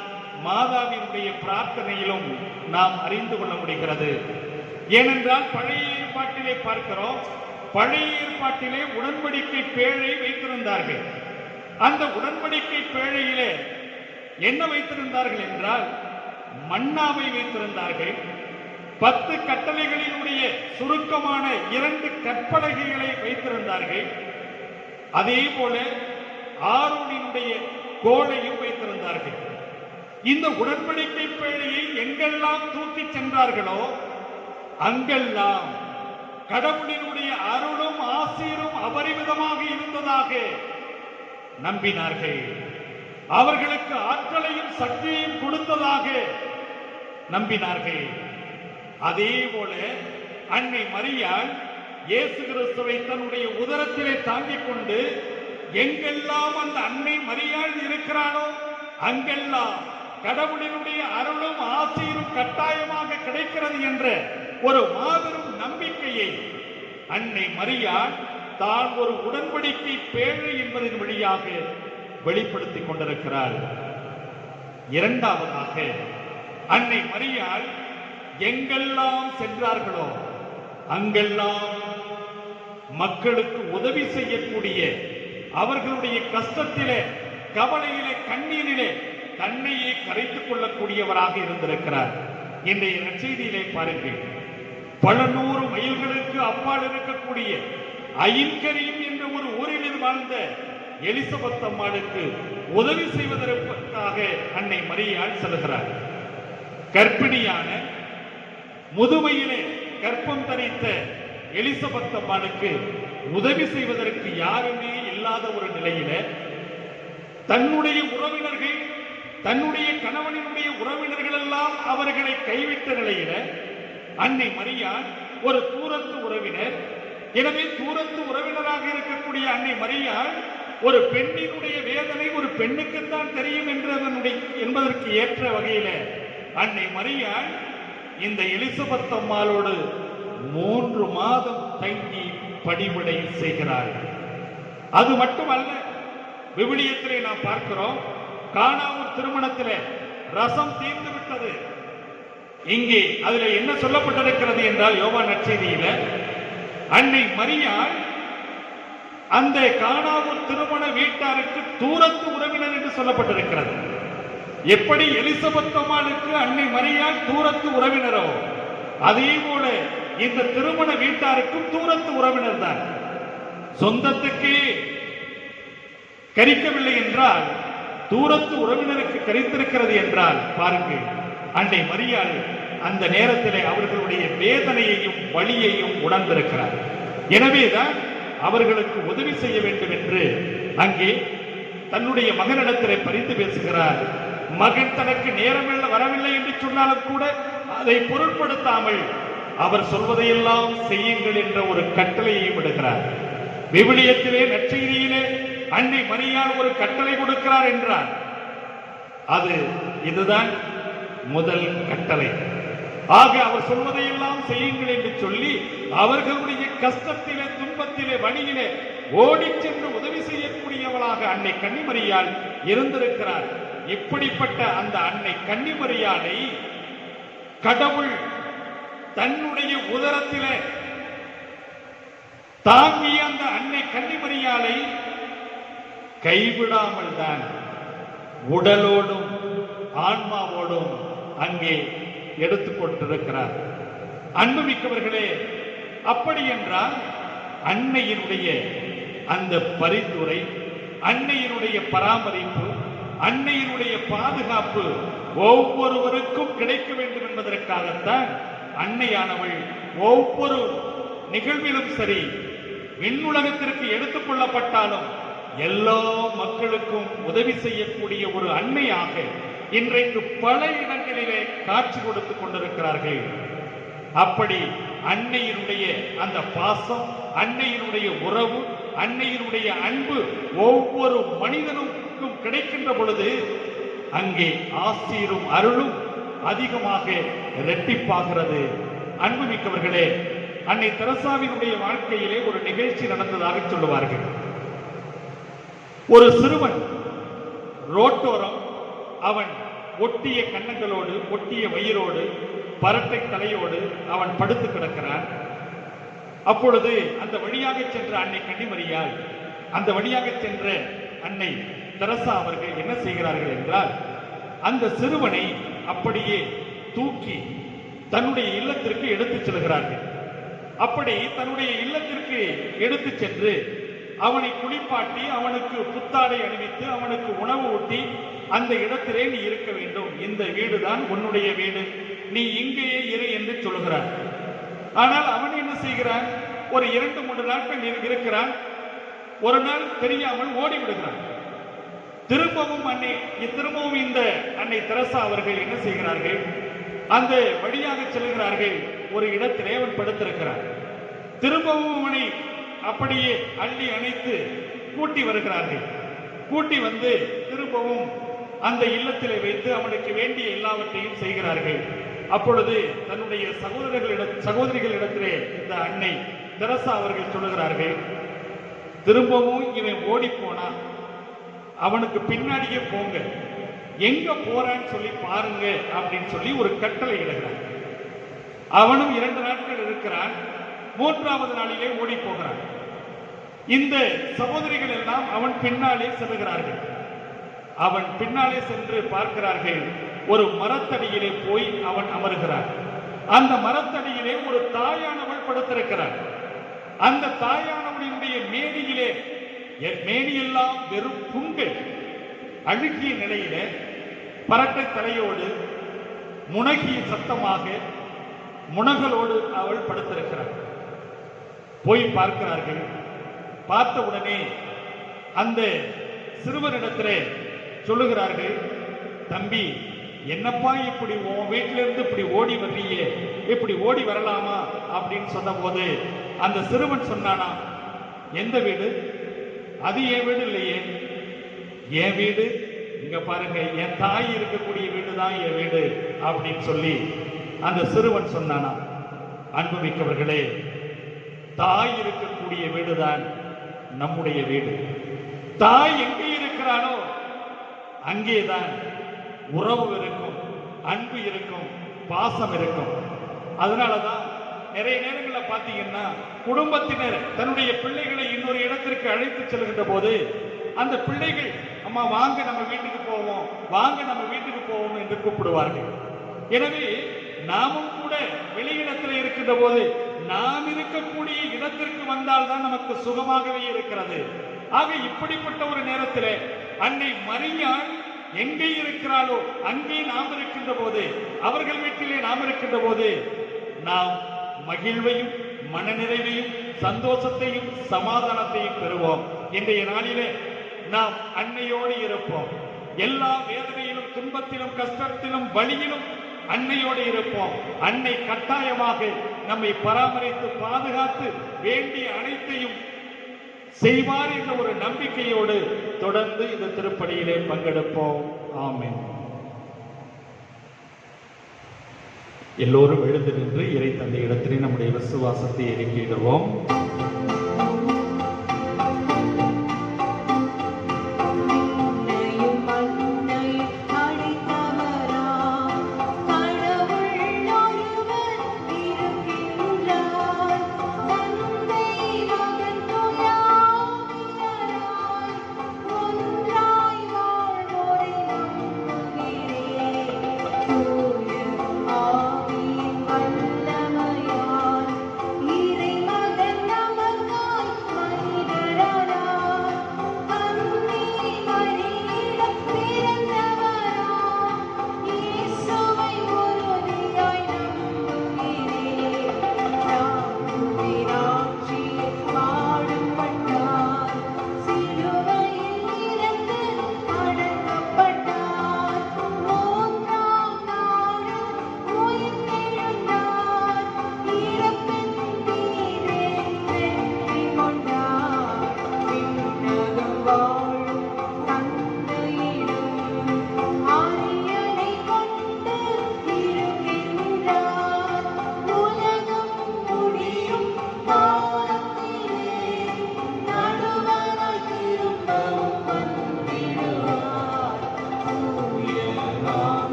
Speaker 7: மாதாவினுடைய பிரார்த்தனையிலும் நாம் அறிந்து கொள்ள முடிகிறது. ஏனென்றால் பழைய ஏற்பாட்டிலே பார்க்கிறோம், பழைய ஏற்பாட்டிலே உடன்படிக்கை பேழை வைத்திருந்தார்கள். அந்த உடன்படிக்கை பேழையிலே என்ன வைத்திருந்தார்கள் என்றால் மன்னாவை வைத்திருந்தார்கள். 10 கட்டளைகளினுடைய சுருக்கமான 2 கற்பலகைகளை வைத்திருந்தார்கள். அதே போல ஆரோனினுடைய கோலையும் வைத்திருந்தார்கள். இந்த உடன்படிக்கை பேழையை எங்கெல்லாம் தூக்கி சென்றார்களோ அங்கெல்லாம் கடவுளினுடைய அருளும் ஆசீரும் அபரிமிதமாக இருந்ததாக நம்பினார்கள். அவர்களுக்கு ஆற்றலையும் சக்தியையும் கொடுத்ததாக நம்பினார்கள். அதே போல அன்னை மரியாள் இயேசு கிறிஸ்துவை தன்னுடைய உதரத்திலே தாங்கிக் கொண்டு எங்கெல்லாம் அந்த அன்னை மரியாள் இருக்கிறானோ அங்கெல்லாம் கடவுளினுடைய அருளும் ஆசீரும் கட்டாயமாக கிடைக்கிறது என்ற ஒரு மாபெரும் நம்பிக்கையை அன்னை மரியாள் தான் ஒரு உடன்படிக்கை பேழை என்பதன் வழியாக வெளிப்படுத்திக் கொண்டிருக்கிறார். இரண்டாவதாக, அன்னை மரியாள் எங்கெல்லாம் சென்றார்களோ அங்கெல்லாம் மக்களுக்கு உதவி செய்யக்கூடிய, அவர்களுடைய கஷ்டத்திலே, கவலையிலே, கண்ணீரிலே தன்னையே கரைத்துக் கொள்ளக்கூடியவராக இருந்திருக்கிறார். இன்றைய நற்செய்தியிலே பாருங்கள், பல நூறு மைல்களுக்கு அப்பால் இருக்கக்கூடிய ஐன்கரியம் என்ற ஒரு ஊரில் வாழ்ந்த எலிசபெத் அம்மாளுக்கு உதவி செய்வதற்காக அன்னை மரியாள் செல்கிறார். கர்ப்பிணியான, முதுமையிலே கர்ப்பம் தரித்த எலிசபெத் அம்மாளுக்கு உதவி செய்வதற்கு யாருமே இல்லாத ஒரு நிலையில தன்னுடைய உறவினர்கள், தன்னுடைய கணவனினுடைய உறவினர்கள் எல்லாம் அவர்களை கைவிட்ட நிலையில அன்னை மரியாள் ஒரு தூரத்து உறவினர். எனவே தூரத்து உறவினராக இருக்கக்கூடிய அன்னை மரியாள் ஒரு பெண்ணினுடைய வேதனை ஒரு பெண்ணுக்குத்தான் தெரியும் என்பதற்கு ஏற்ற வகையில அன்னை மரியாள் இந்த எலிசபெத் அம்மாளோடு 3 மாதம் தங்கி பணிவிடை செய்கிறார். அது மட்டுமல்ல, விவிலியத்திலே நாம் பார்க்கிறோம், கானாவூர் திருமணத்திலே ரசம் தீர்ந்து விட்டது. இங்கே அதுல என்ன சொல்லப்பட்டிருக்கிறது என்றால், யோவான் நற்செய்தியில அன்னை மரியாள் அந்த கானாவூர் திருமண வீட்டாருக்கு தூரத்து உறவினர் என்று சொல்லப்பட்டிருக்கிறது. எப்படி எலிசபெத் அம்மாளுக்கு அன்னை மரியாள் தூரத்து உறவினரோ, அதே போல இந்த திருமண வீட்டாருக்கும் தூரத்து உறவினர் தான். சொந்தத்துக்கே கரிக்கவில்லை என்றால் தூரத்து உறவினருக்கு கரித்திருக்கிறது என்றால் பாருங்கள், அன்னை மரியாள் அந்த நேரத்திலே அவர்களுடைய வேதனையையும் வலியையும் உணர்ந்திருக்கிறார். எனவேதான் அவர்களுக்கு உதவி செய்ய வேண்டும் என்று அங்கே தன்னுடைய மகனிடத்திலே பரிந்து பேசுகிறார். மகன் தனக்கு நேரம் வரவில்லை என்று சொன்னாலும் கூட அதை பொருட்படுத்தாமல் அவர் சொல்வதையெல்லாம் செய்யுங்கள் என்ற ஒரு கட்டளையை விடுகிறார். விவிலியத்திலே நற்செய்தியிலே அன்னை மரியாள் ஒரு கட்டளை கொடுக்கிறார் என்றார். அது இதுதான் முதல் கட்டளை. ஆக அவர் சொல்வதையெல்லாம் செய்யுங்கள் என்று சொல்லி அவர்களுடைய கஷ்டத்திலே, துன்பத்திலே, வழியிலே ஓடி சென்று உதவி செய்யக்கூடியவளாக அன்னை கன்னிமரியாள் இருந்திருக்கிறார். இப்படிப்பட்ட அந்த அன்னை கன்னிமரியாளை கடவுள் தன்னுடைய உதரத்திலே தாங்கிய அந்த அன்னை கன்னிமரியாளை கைவிடாமல் தான் உடலோடும் ஆன்மாவோடும் அங்கே எடுத்துக்கொண்டிருக்கிறார். அன்புமிக்கவர்களே, அப்படி என்றால் அன்னையினுடைய அந்த பரிந்துரை, அன்னையினுடைய பராமரிப்பு, அன்னையினுடைய பாதுகாப்பு ஒவ்வொருவருக்கும் கிடைக்க வேண்டும் என்பதற்காகத்தான் அன்னையானவள் ஒவ்வொரு நிகழ்விலும் சரி, விண்ணுலகத்திற்கு எடுத்துக் கொள்ளப்பட்டாலும் எல்லா மக்களுக்கும் உதவி செய்யக்கூடிய ஒரு அன்னையாக இன்றைக்கு பல இடங்களிலே காட்சி கொடுத்துக் கொண்டிருக்கிறார்கள். அப்படி அன்னையினுடைய அந்த பாசம், அன்னையினுடைய உறவு, அன்னையினுடைய அன்பு ஒவ்வொரு மனிதனுக்கும் கிடைக்கின்ற பொழுது அங்கே ஆசீரும் அருளும் அதிகமாக இரட்டிப்பாகிறது. அன்புமிக்கவர்களே, அன்னை தெரசாவினுடைய வாழ்க்கையிலே ஒரு நிகழ்ச்சி நடந்ததாக சொல்லுவார்கள். ஒரு சிறுவன் ரோட்டோரம், அவன் ஒட்டிய கன்னங்களோடு, ஒட்டிய வயிறோடு, பரட்டை தலையோடு அவன் படுத்து கிடக்கிறான். அப்பொழுது அந்த வழியாக சென்ற அன்னை கன்னிமரியாள், அந்த வழியாக சென்ற அன்னை தெரசா அவர்கள் என்ன செய்கிறார்கள் என்றால், அந்த சிறுவனை அப்படியே தூக்கி தன்னுடைய இல்லத்திற்கு எடுத்துச் செல்கிறார்கள். அப்படி தன்னுடைய இல்லத்திற்கு எடுத்துச் சென்று அவனை குளிப்பாட்டி, அவனுக்கு புத்தாடை அணிவித்து, அவனுக்கு உணவு ஊட்டி, அந்த இடத்திலே நீ இருக்க வேண்டும், இந்த வீடுதான் உன்னுடைய வீடு, நீ இங்கேயே இரு என்று சொல்கிறார். ஆனால் அவன் என்ன செய்கிறான், ஒரு 2-3 நாட்கள் இருக்கிறான். ஒரு நாள் தெரியாமல் ஓடிவிடுகிறான். திரும்பவும் இந்த அன்னை தெரசா அவர்கள் என்ன செய்கிறார்கள், அந்த வழியாக செல்கிறார்கள். ஒரு இடத்திலே அவன் படுத்திருக்கிறான். திரும்பவும் அவனை அப்படியே அள்ளி அணைத்து கூட்டி வருகிறார்கள். கூட்டி வந்து திரும்பவும் அந்த இல்லத்திலே வைத்து அவனுக்கு வேண்டிய எல்லாவற்றையும் செய்கிறார்கள். அப்பொழுது தன்னுடைய சகோதரிகளிடத்திலே இந்த அன்னை தெரசா அவர்கள் சொல்லுகிறார்கள், திரும்பவும் இவன் ஓடி போனா அவனுக்கு பின்னாடியே போங்க, எங்க போறான்னு சொல்லி பாருங்க அப்படின்னு சொல்லி ஒரு கட்டளை இடுகிறார். அவனும் 2 நாட்கள் இருக்கிறான். மூன்றாவது நாளிலே ஓடி போகிறான். இந்த சகோதரிகள் எல்லாம் அவன் பின்னாலே செல்கிறார்கள். அவன் பின்னாலே சென்று பார்க்கிறார்கள். ஒரு மரத்தடியிலே போய் அவன் அமர்கிறான். அந்த மரத்தடியிலே ஒரு தாயானவள் படுத்திருக்கிறார். அந்த தாயானவளுடைய மேனியிலே மேனியெல்லாம் வெறும் புண்கள், அழுகிய நிலையிலே பரட்டை தலையோடு முனகிய சத்தமாக முனகளோடு அவள் படுத்திருக்கிறார். போய் பார்க்கிறார்கள். பார்த்த உடனே அந்த சிறுவனிடத்திலே சொல்லுகிறார்கள், தம்பி என்னப்பா இப்படி உன் வீட்டிலிருந்து இப்படி ஓடி வர்றியே, இப்படி ஓடி வரலாமா அப்படின்னு சொன்ன போது அந்த சிறுவன் சொன்னானா, எந்த வீடு? அது என் வீடு இல்லையே. என் வீடு இங்க பாருங்க, என் தாய் இருக்கக்கூடிய வீடு தான் என் வீடு அப்படின்னு சொல்லி அந்த சிறுவன் சொன்னானா. அன்புமிக்கவர்களே, தாய் இருக்கக்கூடிய வீடுதான் நம்முடைய வீடு. தாய் எங்கே இருக்கிறானோ அங்கேதான் உறவு இருக்கும், அன்பு இருக்கும், பாசம் இருக்கும். அதனாலதான் நிறைய நேரங்களில் பார்த்தீங்கன்னா குடும்பத்தினர் தன்னுடைய பிள்ளைகளை இன்னொரு இடத்திற்கு அழைத்து செல்கின்ற போது அந்த பிள்ளைகள், அம்மா வாங்க நம்ம வீட்டுக்கு போவோம், வாங்க நம்ம வீட்டுக்கு போவோம் என்று கூப்பிடுவார்கள். எனவே நாமும் கூட வெளியிடத்தில் இருக்கின்ற போது நாம் இருக்கக்கூடிய இடத்திற்கு வந்தால்தான் நமக்கு சுகமாகவே இருக்கிறது. ஆக இப்படிப்பட்ட ஒரு நேரத்தில் அன்னை மரியாள் எங்கே இருக்கிறாளோ அங்கே நாம் இருக்கின்ற போது, அவர்கள் வீட்டிலே நாம் இருக்கின்ற போது நாம் மகிழ்வையும் மனநிறைவையும் சந்தோஷத்தையும் சமாதானத்தையும் பெறுவோம். இன்றைய நாளிலே நாம் அன்னையோடு இருப்போம். எல்லா வேதனையிலும் துன்பத்திலும் கஷ்டத்திலும் வலியிலும் அன்னையோடு இருப்போம். அன்னை கட்டாயமாக நம்மை பராமரித்து பாதுகாத்து வேண்டிய அனைத்தையும் செய்வார் என்ற ஒரு நம்பிக்கையோடு தொடர்ந்து இந்த திருப்பலியிலே பங்கெடுப்போம். ஆமென். எல்லோரும் எழுந்து நின்று இறை தந்தை இடத்திலே நம்முடைய விசுவாசத்தை அறிக்கையிடுவோம்.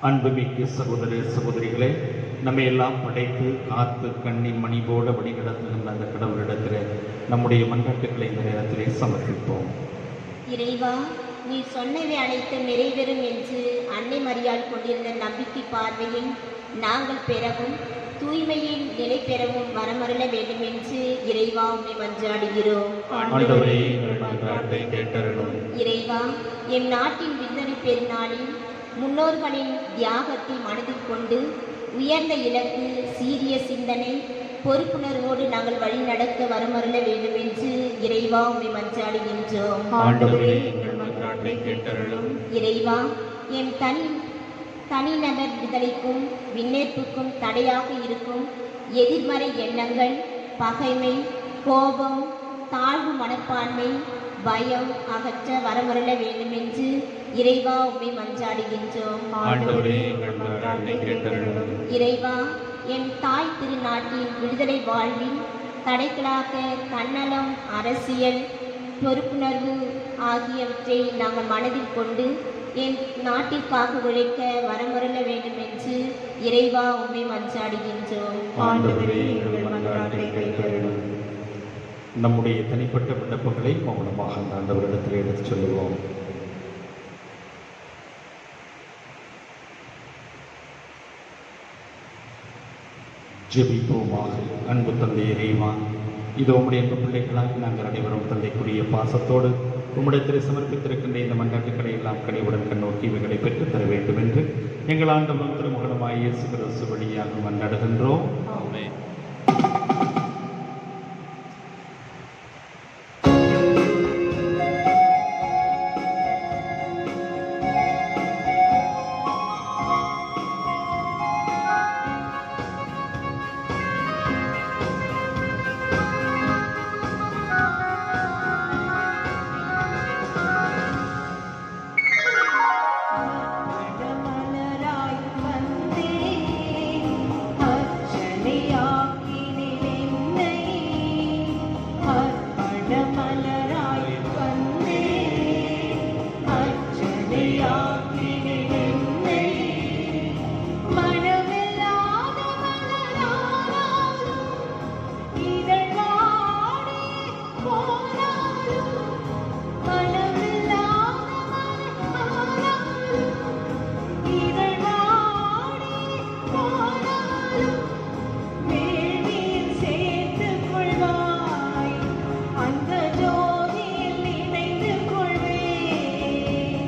Speaker 7: அன்புமிக்க சகோதர சகோதரிகளே, நம்ம எல்லாம் படைத்து காத்து கண்ணி மணி போல வழிநடத்துகின்ற அந்த கடவுளிடத்தில் நம்முடைய மன்றாட்டுக்களை இந்த நேரத்திலே சமர்ப்பிப்போம்.
Speaker 3: இறைவா, நீ சொன்னவை அனைத்தும் நிறைவேறும் என்று அன்னை மரியாள் கொண்டிருந்த நம்பிக்கை பார்வையில் நாங்கள் பெறவும் தூய்மையில் நிலை பெறவும் வரமருள வேண்டும் என்று இறைவா உம்மை மன்றாடுகிறோம்.
Speaker 5: ஆண்டவரே, எங்கள் மன்றாட்டை கேட்டருளும்.
Speaker 3: இறைவா, எம் நாட்டின் விண்ணறி பெருநாளில் முன்னோர்களின் தியாகத்தை மனதில் கொண்டு உயர்ந்த இலக்கு, சீரிய சிந்தனை, பொறுப்புணர்வோடு நாங்கள் வழி நடக்க வரமருள வேண்டும் என்று இறைவா உம்மை மன்றாடுகின்றோம்.
Speaker 1: ஆண்டவரே, எங்கள் மன்றாட்டை கேட்டருளும்.
Speaker 3: இறைவா, என் தனிநபர் விடுதலைக்கும் விண்ணேற்புக்கும் தடையாக இருக்கும் எதிர்மறை எண்ணங்கள், பகைமை, கோபம், தாழ்வு மனப்பான்மை, பயம் அகற்ற வரமருள வேண்டும் என்று இறைவா உம்மை மன்றாடுகின்றோம்.
Speaker 1: ஆண்டவரே, எங்கள் மன்றாட்டை கேட்டருளும்.
Speaker 3: இறைவா, என் தாய் திருநாட்டின் விடுதலை வாழ்வில் தடைகளாக தன்னலம், அரசியல், பொறுப்புணர்வு ஆகியவற்றை நாங்கள் மனதில் கொண்டு என் நாட்டிற்காக உழைக்க வரமருள வேண்டும் என்று இறைவா உம்மை மன்றாடுகின்றோம்.
Speaker 1: ஆண்டவரே, எங்கள் மன்றாட்டை கேட்டருளும்.
Speaker 2: நம்முடைய தனிப்பட்ட விண்ணப்பங்களை மௌனமாக அந்த ஆண்டவரிடத்தில் எடுத்துச் சொல்லுவோம். ஜெபிப்போமாக. அன்பு தந்தை இறைவா, இது உம்முடைய அன்பு பிள்ளைகளாக நாங்கள் அனைவரும் தந்தைக்குரிய பாசத்தோடு உம்மிடத்தில் சமர்ப்பித்திருக்கின்ற இந்த மன்றாட்டுக்களை எல்லாம் கனிவுடன் கண்ணோக்கி இவைகளை பெற்றுத் தர வேண்டும் என்று எங்கள் ஆண்டவரும் திருமகனுமாய் இயேசு கிறிஸ்து வழியாக மன்றாடுகின்றோம்.
Speaker 5: ஆமென்.
Speaker 6: மலராய் வந்தேன், அர்ச்சனையாக்கினேன் என்னை. அர்ப்பண மலராய் வந்தேன், அர்ச்சனையாக்கினேன் என்னை. மனமில்லாத மலரானாலும், இதழ் வாடி போனாலும், மனமில்லாத மலரானாலும், இதழ் வாடி போனாலும், வேள்வியில் சேர்த்துக் கொள்வாய், அந்த ஜோதியில் இணைந்து கொள்வேன்.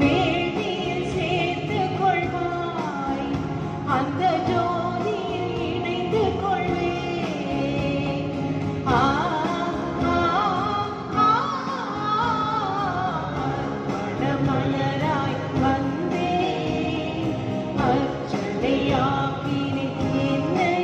Speaker 6: வேள்வியில் சேர்த்துக் கொள்வாய், அந்த ஜோதியில் இணைந்து கொள்வேன். அர்ப்பண மலராய் வந்தேன், அர்ச்சனையாக்கினேன் என்னை.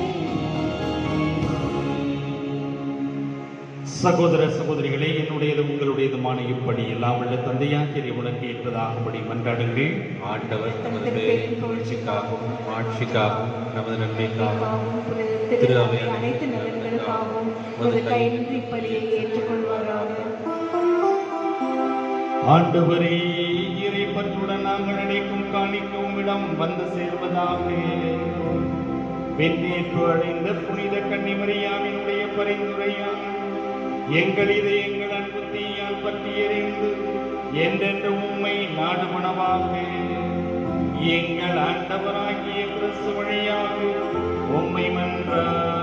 Speaker 2: சகோதர சகோதரிகளே, என்னுடையது உங்களுடையதுமான இப்படி எல்லாம் உள்ள தந்தையாகிய இறைவனுக்கு ஏற்றதாகும்படி மன்றாடுங்கள்.
Speaker 5: ஆண்டவர் தமது பேரின் புகழ்ச்சிக்காகவும் ஆட்சிக்காகவும் நமது நன்மைக்காகவும் திரு அவை
Speaker 4: அனைத்து நலன்களுக்காகவும் ஒரு கையின்றி பலியை ஏற்றுக்கொள்வாராக.
Speaker 2: ஆண்டவரே, இறைப்பற்றுடன் நாங்கள் நினைக்கும் காணிக்கும் இடம் வந்து சேர்வதாக. வெண்ணேற்று அடைந்த புனித கன்னிமரியாவினுடைய பரிந்துரையால் எங்கள் இதயங்கள் அன்பு தீயால் பற்றி எறிந்து என்றென்று உம்மை நாடுமணவாக எங்கள் ஆண்டவராகிய கிறிஸ்து வழியாக உம்மை மன்றாடுகின்றோம்.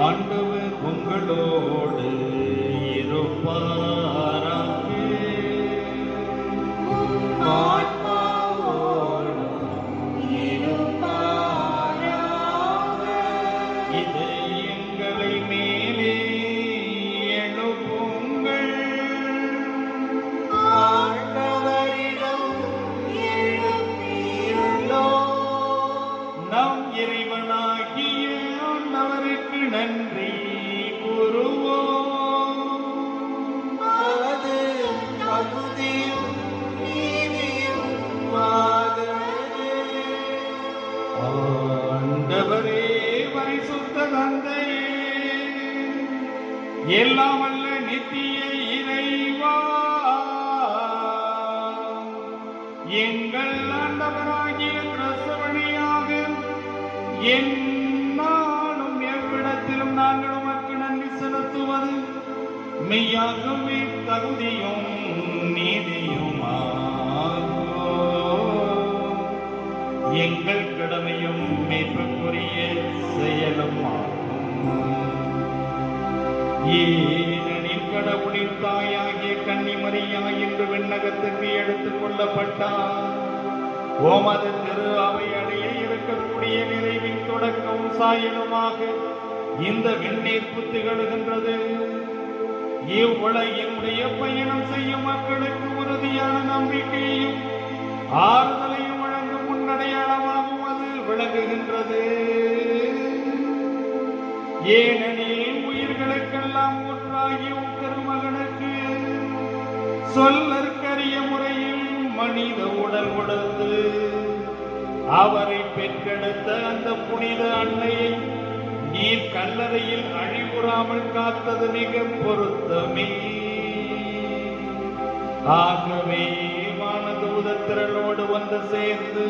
Speaker 2: ஆண்டவர் உங்களோடு இருப்பாராக. இதயங்களை மேலே எழுப்புங்கள். நம் இறைவனாகிய ஆண்டவருக்கு நன்றி கூறுவோம். அது தகுதியும் நீதியும் ஆண்டவரே, பரிசுத்த தந்தையே, எல்லாம் வல்ல நித்திய இறைவா, எங்கள் ஆண்டவராகிய கிறிஸ்து வழியாக எந்நாளும் எவ்விடத்திலும் நாங்கள் உமக்கு நன்றி செலுத்துவது மெய்யாகவே தகுதியும் நீதியுமாகும். எங்கள் கடமையும் மீட்புக்குரிய செயலும் ஆகும்.
Speaker 7: உமது திரு அவை அடைய இருக்கக்கூடிய நிறைவின் தொடக்கமும் சாயலுமாக இந்த விண்ணீர்ப்பு திகழ்கின்றது. இவ்வுலகினுடைய பயணம் செய்யும் மக்களுக்கு உறுதியான நம்பிக்கையையும் ஆறுதலையும் வழங்கும் முன்னடையாளமாகவும் அது விளங்குகின்றது. ஏனெனில் உயிர்களுக்கெல்லாம் ஊற்றாகிய திருமகனுக்கு சொல்லற்கரிய முறையில் மனித உடல் கொடுத்து அவரை பெற்றெடுத்த அந்த புனித அன்னையை நீர் கல்லறையில் அழிவுறாமல் காத்தது மிக பொருத்தமே. ஆகவே வானதூத திரளோடு வந்து சேர்ந்து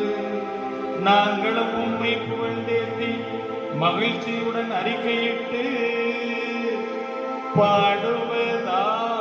Speaker 7: நாங்களும் உம்மை புகழ்ந்தேத்தி மகிழ்ச்சியுடன் அறிக்கையிட்டு பாடுவதாவது.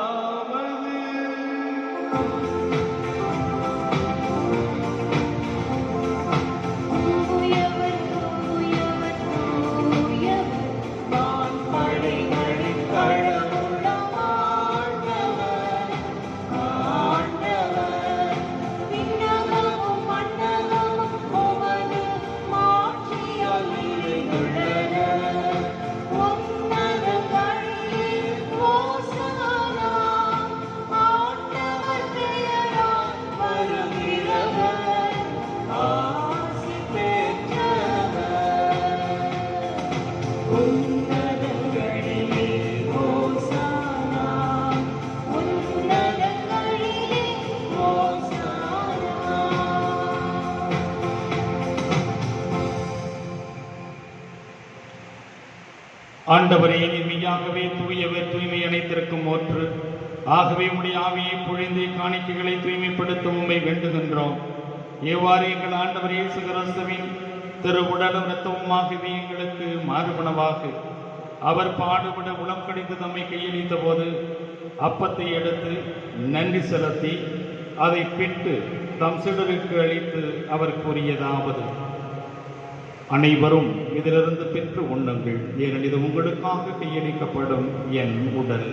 Speaker 7: ஆண்டவரே, நீர் மெய்யாகவே தூயவர், தூய்மை அனைத்திற்கும் ஒன்று. ஆகவே உம்முடைய ஆவியை பொழிந்து காணிக்கைகளை தூய்மைப்படுத்த உம்மை வேண்டுகின்றோம். எவ்வாறு எங்கள் ஆண்டவர் இயேசு கிறிஸ்துவின் திருவுடலும் இரத்தமுமாகவே எங்களுக்கு மாறுபனவாக அவர் பாடுபட உளம் கடிந்து தம்மை கையளித்த போது அப்பத்தை எடுத்து நன்றி செலுத்தி அதை பிட்டு தம் சீடருக்கு அளித்து அவர் கூறியதாவது: அனைவரும் இதிலிருந்து பெற்று உண்ணுங்கள், ஏனெனில் இது உங்களுக்காக கையளிக்கப்படும் என் உடல்.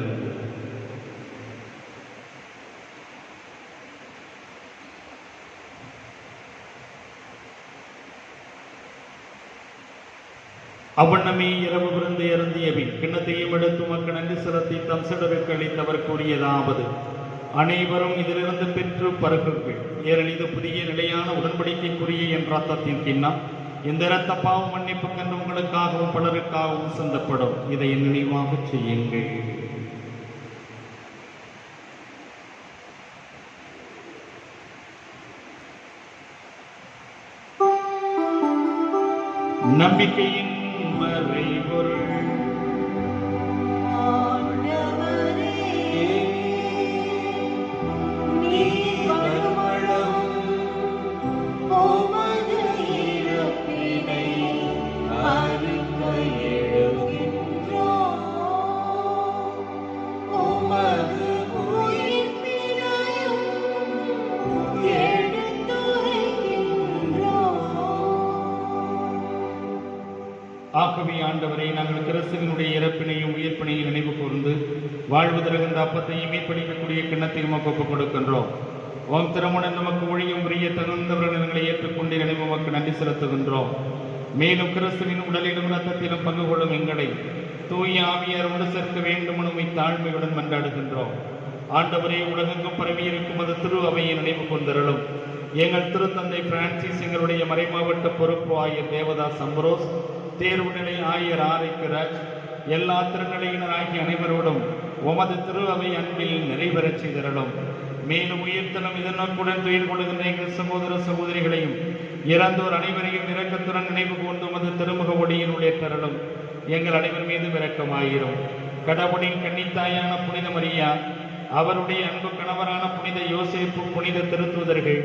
Speaker 7: அவ்வண்ணமே இரவு விருந்து அருந்தியபின் கிண்ணத்தையும் எடுத்து மக்கள் நன்றி செலுத்தி தம் சீடருக்கு அளித்தவர் கூறியதாவது: அனைவரும் இதிலிருந்து பெற்று பருகுங்கள், ஏனெனில் இது புதிய நிலையான உடன்படிக்கைக்குரிய என் ரத்தத்தின் கிண்ணம். இந்த இரத்த பாவ மன்னிப்புக்கென்று உங்களுக்காகவும் பலருக்காகவும் சிந்தப்படும். இதை நினைவாக செய்யுங்கள். நம்பிக்கையின் மறைபொருள். ஆகவே ஆண்டவரை, நாங்கள் கிறிஸ்துவினுடைய இறப்பினையும் உயிர்ப்பினையும் நினைவு கூர்ந்து வாழ்வு தருகின்ற அப்பத்தையும் மீட்பளிக்கக்கூடிய கிண்ணத்தையும் ஒப்புக் கொடுக்கின்றோம். ஓம் திருமுடன் நமக்கு ஒழியும் உரிய தகுந்தவர்களை ஏற்றுக்கொண்டு நினைவு நமக்கு நன்றி செலுத்துகின்றோம். மேலும் கிறிஸ்துவின் உடலிலும் இரத்தத்திலும் பங்கு கொள்ளும் எங்களை தூய ஆவியார் ஒன்று சேர்க்க வேண்டும் என தாழ்மையுடன் மன்றாடுகின்றோம். ஆண்டவரே, உலகெங்கும் பரவி இருக்கும் அது திரு அவையை நினைவு கொண்டிருளும். எங்கள் திருத்தந்தை பிரான்சிஸ், எங்களுடைய மறைமாவட்ட பொறுப்பு ஆயர் தேவதாஸ் அம்பரோஸ், தேர்வு நிலை ஆயர் ஆரைக்கராஜ், எல்லா திருநிலையினர் ஆகிய அனைவரோடும் உமது திரு அவை அன்பில் நிறைவேறச் செய்திருளும். மேலும் உயிர்த்தலும் இதன் நோக்குடன் துயில் கொள்கின்ற எங்கள் சகோதர சகோதரிகளையும் இறந்தோர் அனைவரையும் இரக்கத்துடன் நினைவு கொண்டு உமது திருமுக ஒளியின் உள்ளேற்றருளும். எங்கள் அனைவர் மீது இரக்கமாயிரும். கடவுளின் கன்னித்தாயான புனித மரியா, அவருடைய அன்பு கணவரான புனித யோசேப்பு, புனித திருத்தூதர்கள்,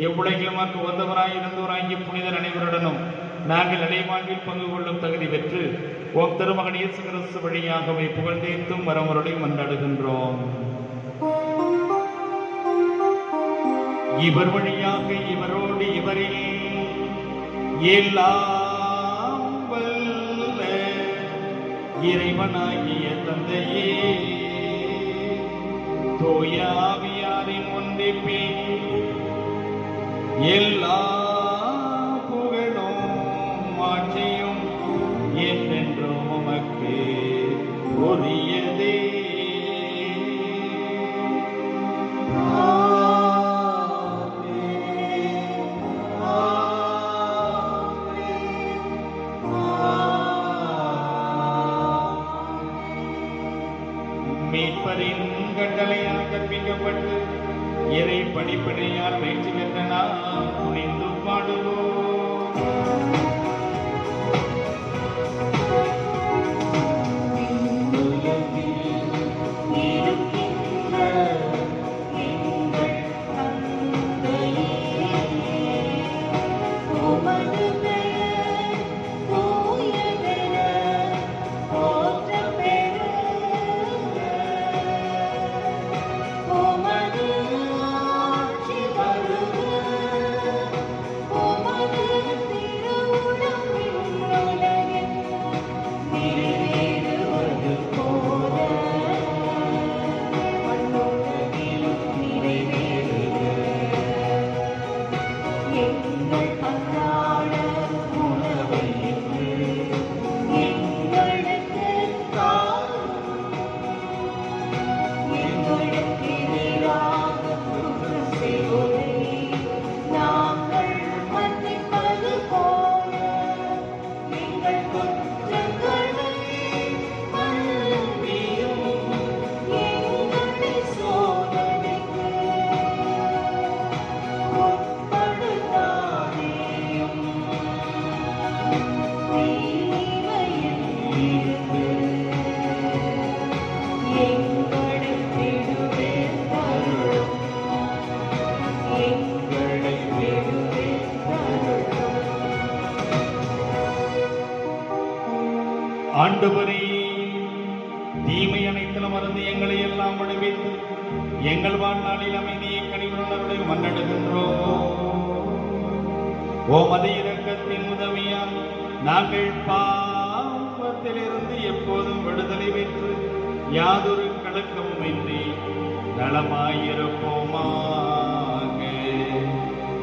Speaker 7: எவ்வுலகிலுமாக்கு வந்தவராய் இருந்தோராகிய புனிதர் அனைவருடனும் நாங்கள் நிலைவாழ்வில் பங்கு கொள்ளும் தகுதி பெற்று ஓம் திருமகன் இயேசு கிறிஸ்து வழியாகவே புகழ்ந்தேத்தும் வரமுறை மன்றாடுகின்றோம். இவர் வழியாக இவரோடு இவரில் எல்லாம் வல்ல இறைவனாகிய தந்தையே, தூய ஆவியாரின் ஒன்றிப்பில் எல்லா புகழும் மாட்சியும் என்றென்றும் உமக்கு உரியதே. மீட்பரின் கட்டளையால் கற்பிக்கப்பட்டு இறை பணிப்படையால் பயிற்சி பெற்ற நாம் துணிந்து பாடுவோம். ஆண்டவரே, தீமை அனைத்திலும் மறந்து எங்களை எல்லாம் விடுவித்து எங்கள் வாழ்நாளில் அமைதியை கனிவுணர்வுடைய மன்னடுகின்றோம். உமது இரக்கத்தின் உதவியால் நாங்கள் பாவத்திலிருந்து எப்போதும் விடுதலை பெற்று யாதொரு கலக்கமும் இன்றி நலமாயிருப்போமாக.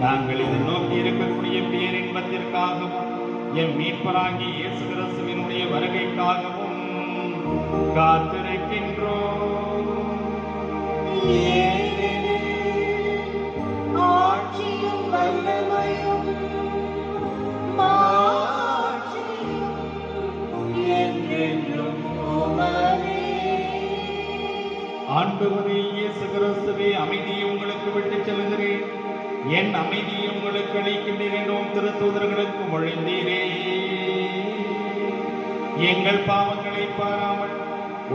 Speaker 7: நாங்கள் இதை நோக்கி இருக்கக்கூடிய பேரின்பத்திற்காகவும் என் மீட்பராகிய இயேசு கிறிஸ்துவினுடைய வருகைக்காகவும் காத்திருக்கின்றோம்.
Speaker 6: ஆட்சியும் வல்லமையும் மாட்சியும் என்றென்றும் உமதே.
Speaker 7: ஆண்டவரே இயேசு கிறிஸ்துவே, அமைதியை உங்களுக்கு விட்டுச் செல்கிறேன், என் அமைதியை உங்களுக்கு அளிக்கின்றேன் என்றும் திருத்தூதர்களுக்கு மொழிந்தீரே. எங்கள் பாவங்களை பாராமல்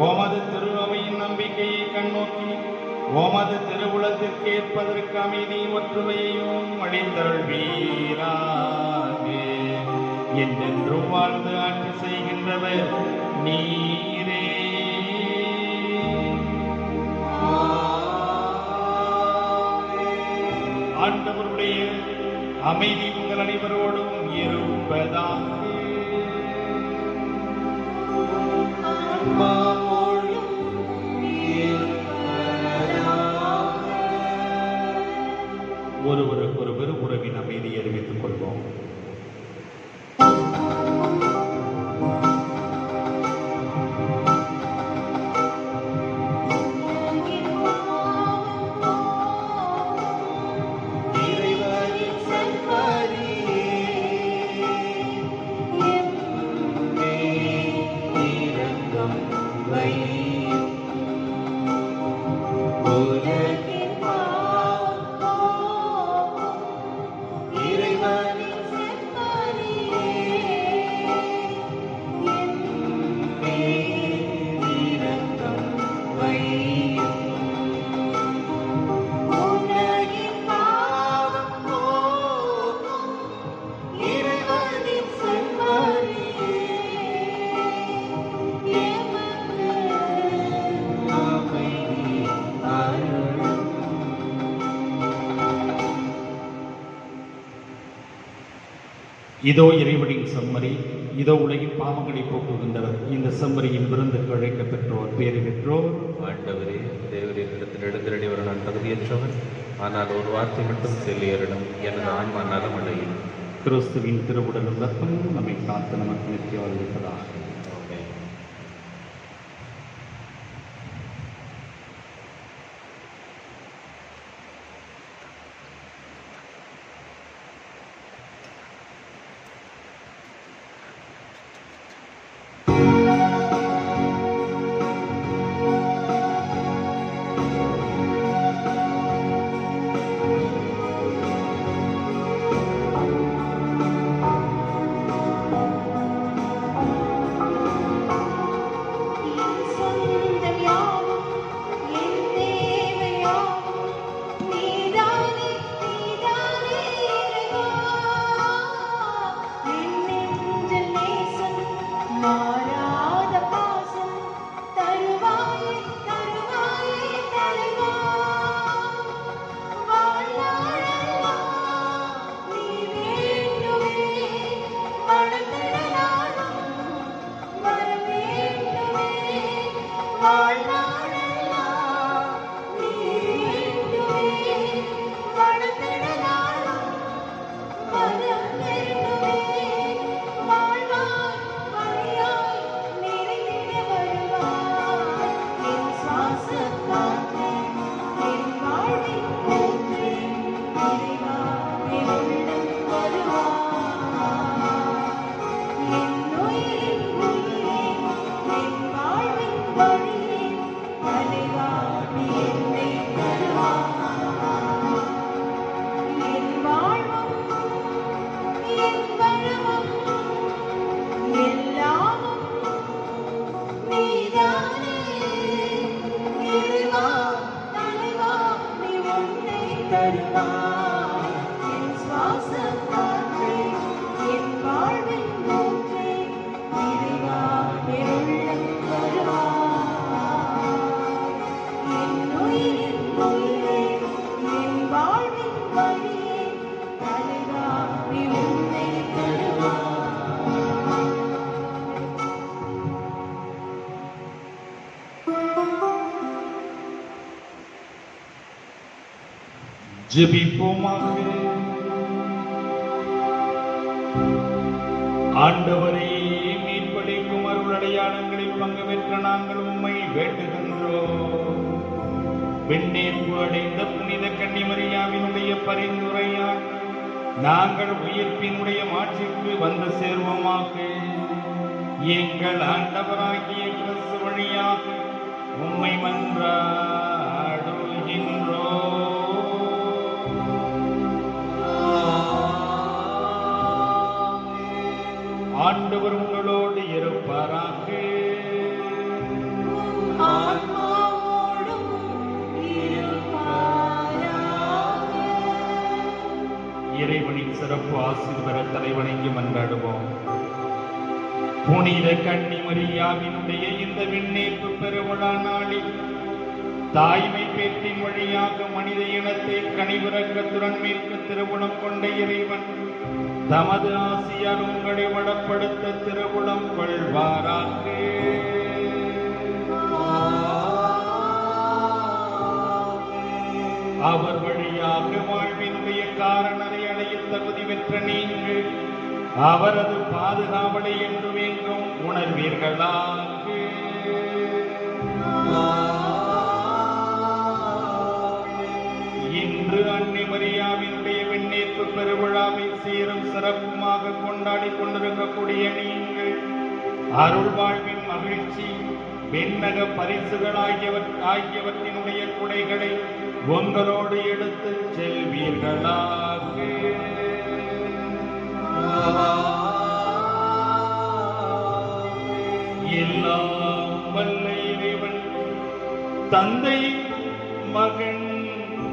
Speaker 7: உமது திரு அவையின் நம்பிக்கையை கண்ணோக்கி உமது திருவுளத்திற்கு ஏற்பதற்கு அமைதியும் ஒற்றுமையையும் அளித்தருள்வீராக. என்றென்றும் வாழ்ந்து ஆட்சி செய்கின்றவர் நீரே. ஆண்டவருடைய அமைதி உங்கள் அனைவரோடும் இருப்பதாக. ஒருவருக்கொருவர் உறவின் அமைதியை அறிவித்துக் கொள்வோம். இதோ இறைவனின் செம்மறி, இதோ உலகின் பாவங்களை போக்குகின்றவர். இந்த செம்மறியின் விருந்துக்கு அழைக்க பெற்றோர் பேறு பெற்றோர்.
Speaker 5: ஆண்டவரே, தேவரின் இடத்தில் எழுந்தருளி வர நான் தகுதியற்றவன். ஆனால் ஒரு வார்த்தை மட்டும் சொல்லியரிடம் எனது ஆன்மா நலமடையும்.
Speaker 7: கிறிஸ்துவின் திருவுடலும் ரத்தமும் நம்மை காத்து நமக்கு நித்திய வாழ்விப்பதாக.
Speaker 5: ஆமென்.
Speaker 6: என் சொந்தம் யாவும் என் தேவை யாவும் நீதானே நீதானே இறைவா. என் நெஞ்சில் நேசம் மாறாத பாசம் தருவாயே தருவாயே தருவா. வாழ்நாளெல்லாம் நீ வேண்டுமே மனதிடலாலும் வர வேண்டுமே. வாழ்நாளெல்லாம் நீ வேண்டுமே மனதிடலாலும் வர வேண்டுமே. வாழ்வாய் வழியாய் நிறைந்திட வருவாய். என் சுவாசக் காற்றே, என் வாழ்வின் ஊற்றே, இறைவா என் உள்ளம் வருவாய். என் உயிரின் உயிரே, என் வாழ்வின் வழியே, தலைவா நீ என்னை தருவாய். என் வாழ்வும் என் வளமும் எல்லாமும் நீதானே. இறைவா தலைவா நீ உன்னை தருவாய். என் சுவாசக் காற்றே, என் வாழ்வின் ஊற்றே, இறைவா என் உள்ளம் வருவாய். என் உயிரின் உயிரே, என் வாழ்வின் வழியே, தலைவா நீ உன்னை தருவாய்.
Speaker 7: ஜெபிப்போமாக. ஆண்டவரே, மீன்பளிக்கும் அருள் அடையாளங்களில் பங்கு பெற்ற நாங்கள் உம்மை வேண்டுகின்றோம். விண்ணேற்பு அடைந்த புனித கன்னிமரியாவினுடைய பரிந்துரையால் நாங்கள் உயிர்ப்பினுடைய மாட்சிக்கு வந்து சேர்வோமாக. எங்கள் ஆண்டவராகிய கிறிஸ்து வழியாக உம்மை மன்றாடுகின்றோம். ஆண்டவர் உங்களோடு இருப்பாராக.
Speaker 6: ஆன்மாவோடும் இருப்பாராக.
Speaker 7: இறைவனின் சிறப்பு ஆசீர் பெற தலைவணங்கி மன்றாடுவோம். புனித கன்னிமரியாவினுடைய இந்த விண்ணேற்பு பெருவிழா நாளில் தாய்மை பேற்றின் வழியாக மனித இனத்தை கனிவிறக்கத்துடன் மீட்க திருவுளம் கொண்ட இறைவன் தமது ஆசியால் உங்களை வளப்படுத்த திருவுளம் கொள்வாராக. அவர் வழியாக வாழ்வினுடைய காரணரை அடைய தகுதி பெற்ற நீங்கள் அவரது பாதுகாவலை என்று எங்கும் உணர்வீர்களாக. இன்று அன்னை மரியாவினுடைய விண்ணேற்பு பெருவிழாவை சீரும் சிறப்புமாக கொண்டாடி கொண்டிருக்கக்கூடிய நீங்கள் அருள் வாழ்வின் மகிழ்ச்சி விண்ணக பரிசுகள் ஆகியவற்றினுடைய குடைகளை உங்களோடு எடுத்துச் செல்வீர்களாக. எல்லாம் வல்ல இறைவன் தந்தை மகன்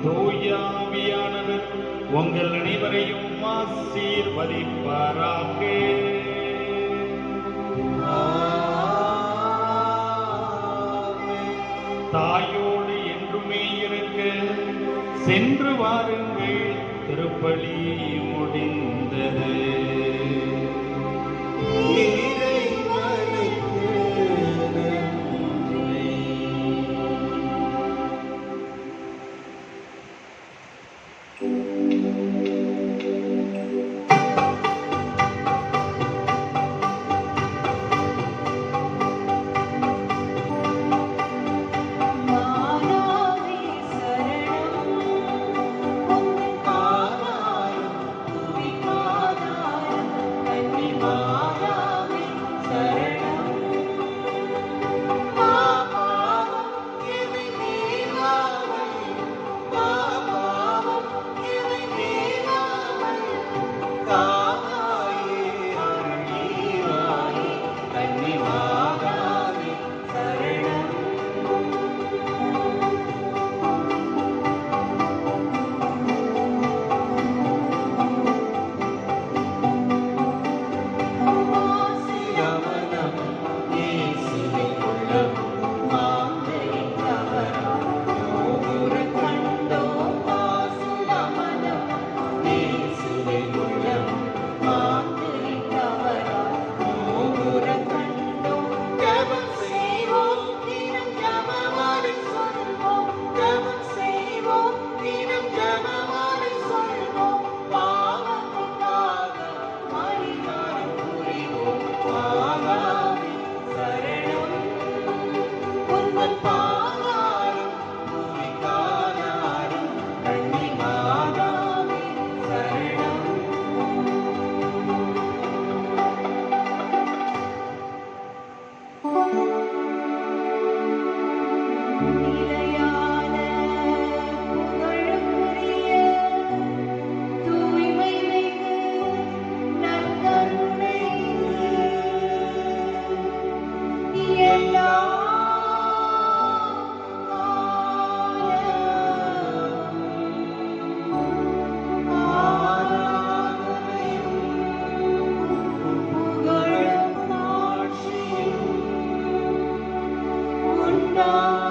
Speaker 7: தூயாவியானவர் உங்கள் அனைவரையும் ஆசீர்வதிப்பாராக. தாயோடு என்றுமே இருக்க சென்று வாருங்கள். திருப்பலி முடிந்தது.
Speaker 6: மாதாவே சரணம் உந்தன் பாதாரம் துதிக்காதாரம் கன்னி மாதாவே சரணம் பாபாவம் இவை நீவாமல் பாபாவம் இவை நீவாமல் காவாயே அருளீவாயே கன்னி மாதாவே சரணம் வாசிலவனம் இயேசுவே உள்ளம் மாந்தை தவறா நோகுற கண்டோம் வாசிலவனம் இயேசுவே உள்ளம் மாந்தை தவறா நோகுற கண்டோம் ஜெபம் செய்வோம் தினம் ஜெபமாலை சொல்வோம் ஜெபம் செய்வோம் தினம் ஜெபமாலை சொல்வோம் பாவத்துக்காக பரிகாரம் புரிவோம் மாதாவே சரணம் உந்தன் பாதாரம் துதிக்காதாரம் கன்னி மாதாவே சரணம் நிலையான புகழுக்குரிய தூய்மை மிகு நற்கருணை எல்லா காலமும் ஆராதனையும் புகழும் ஆட்சியும் உண்டாக